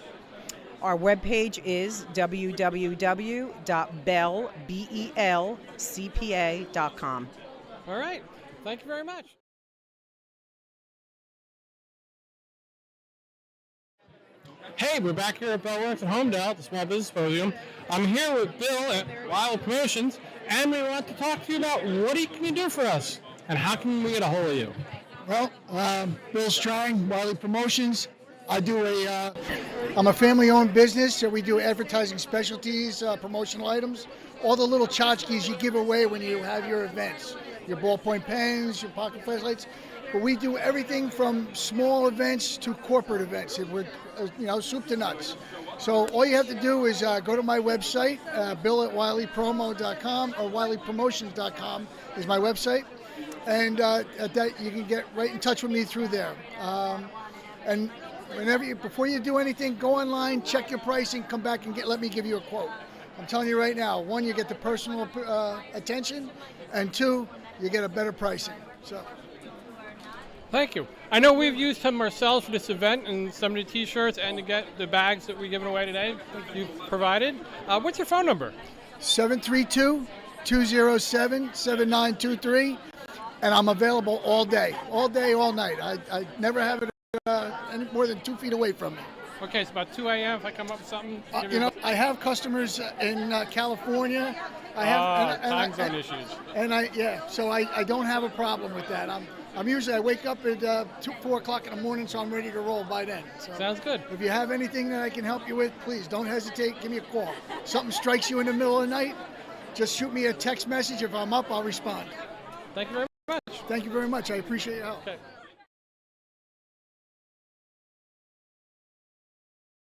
Our webpage is www.belcpa.com. All right. Thank you very much. Hey, we're back here at Bellworks at Homedale at the Small Business Symposium. I'm here with Bill at Wiley Promotions, and we want to talk to you about what can you do for us, and how can we get a hold of you? Well, Bill Strang, Wiley Promotions. I'm a family-owned business, so we do advertising specialties, promotional items, all the little tchotchkes you give away when you have your events, your ballpoint pens, your pocket flashlights. But we do everything from small events to corporate events. We're, soup to nuts. So all you have to do is go to my website, bill@wileypromo.com or wileypromotions.com is my website. And at that, you can get right in touch with me through there. And before you do anything, go online, check your pricing, come back and let me give you a quote. I'm telling you right now, one, you get the personal attention, and two, you get a better pricing. So. Thank you. I know we've used some ourselves for this event and some of the T-shirts and to get the bags that we're giving away today you've provided. What's your phone number? 732-207-7923, and I'm available all day, all night. I never have it any more than 2 feet away from me. Okay, it's about 2 a.m. if I come up with something. I have customers in California. Time zone issues. So I don't have a problem with that. I wake up at 4 o'clock in the morning, so I'm ready to roll by then. So sounds good. If you have anything that I can help you with, please don't hesitate. Give me a call. Something strikes you in the middle of the night, just shoot me a text message. If I'm up, I'll respond. Thank you very much. Thank you very much. I appreciate your help. Okay.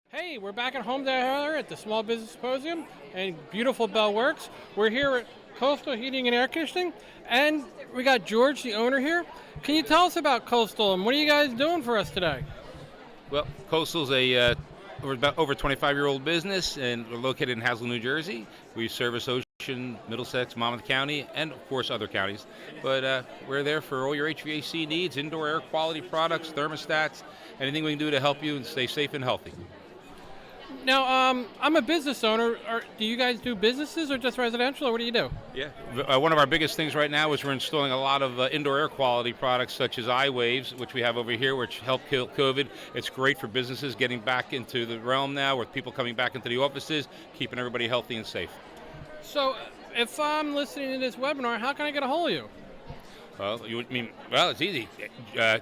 Hey, we're back at Homedale at the Small Business Symposium and beautiful Bellworks. We're here at Coastal Heating and Air Conditioning, and we got George, the owner, here. Can you tell us about Coastal and what are you guys doing for us today? Well, Coastal's over 25-year-old business, and we're located in Hazlet, New Jersey. We service Ocean, Middlesex, Monmouth County, and of course other counties. But we're there for all your HVAC needs, indoor air quality products, thermostats, anything we can do to help you and stay safe and healthy. Now, I'm a business owner. Do you guys do businesses or just residential, or what do you do? Yeah, one of our biggest things right now is we're installing a lot of indoor air quality products such as iWaves, which we have over here, which help kill COVID. It's great for businesses getting back into the realm now, with people coming back into the offices, keeping everybody healthy and safe. So, if I'm listening to this webinar, how can I get a hold of you? Well, it's easy.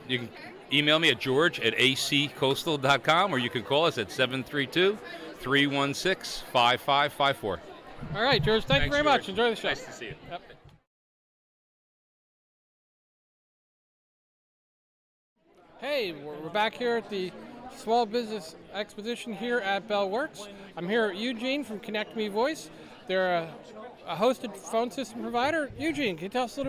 You can email me at george@accoastal.com, or you can call us at 732-316-5554. All right, George, thank you very much. Enjoy the show. Nice to see you. Yep. Hey, we're back here at the Small Business Exposition here at Bellworks. I'm here at Eugene from Connect Me Voice. They're a hosted phone system provider. Eugene, can you tell us a little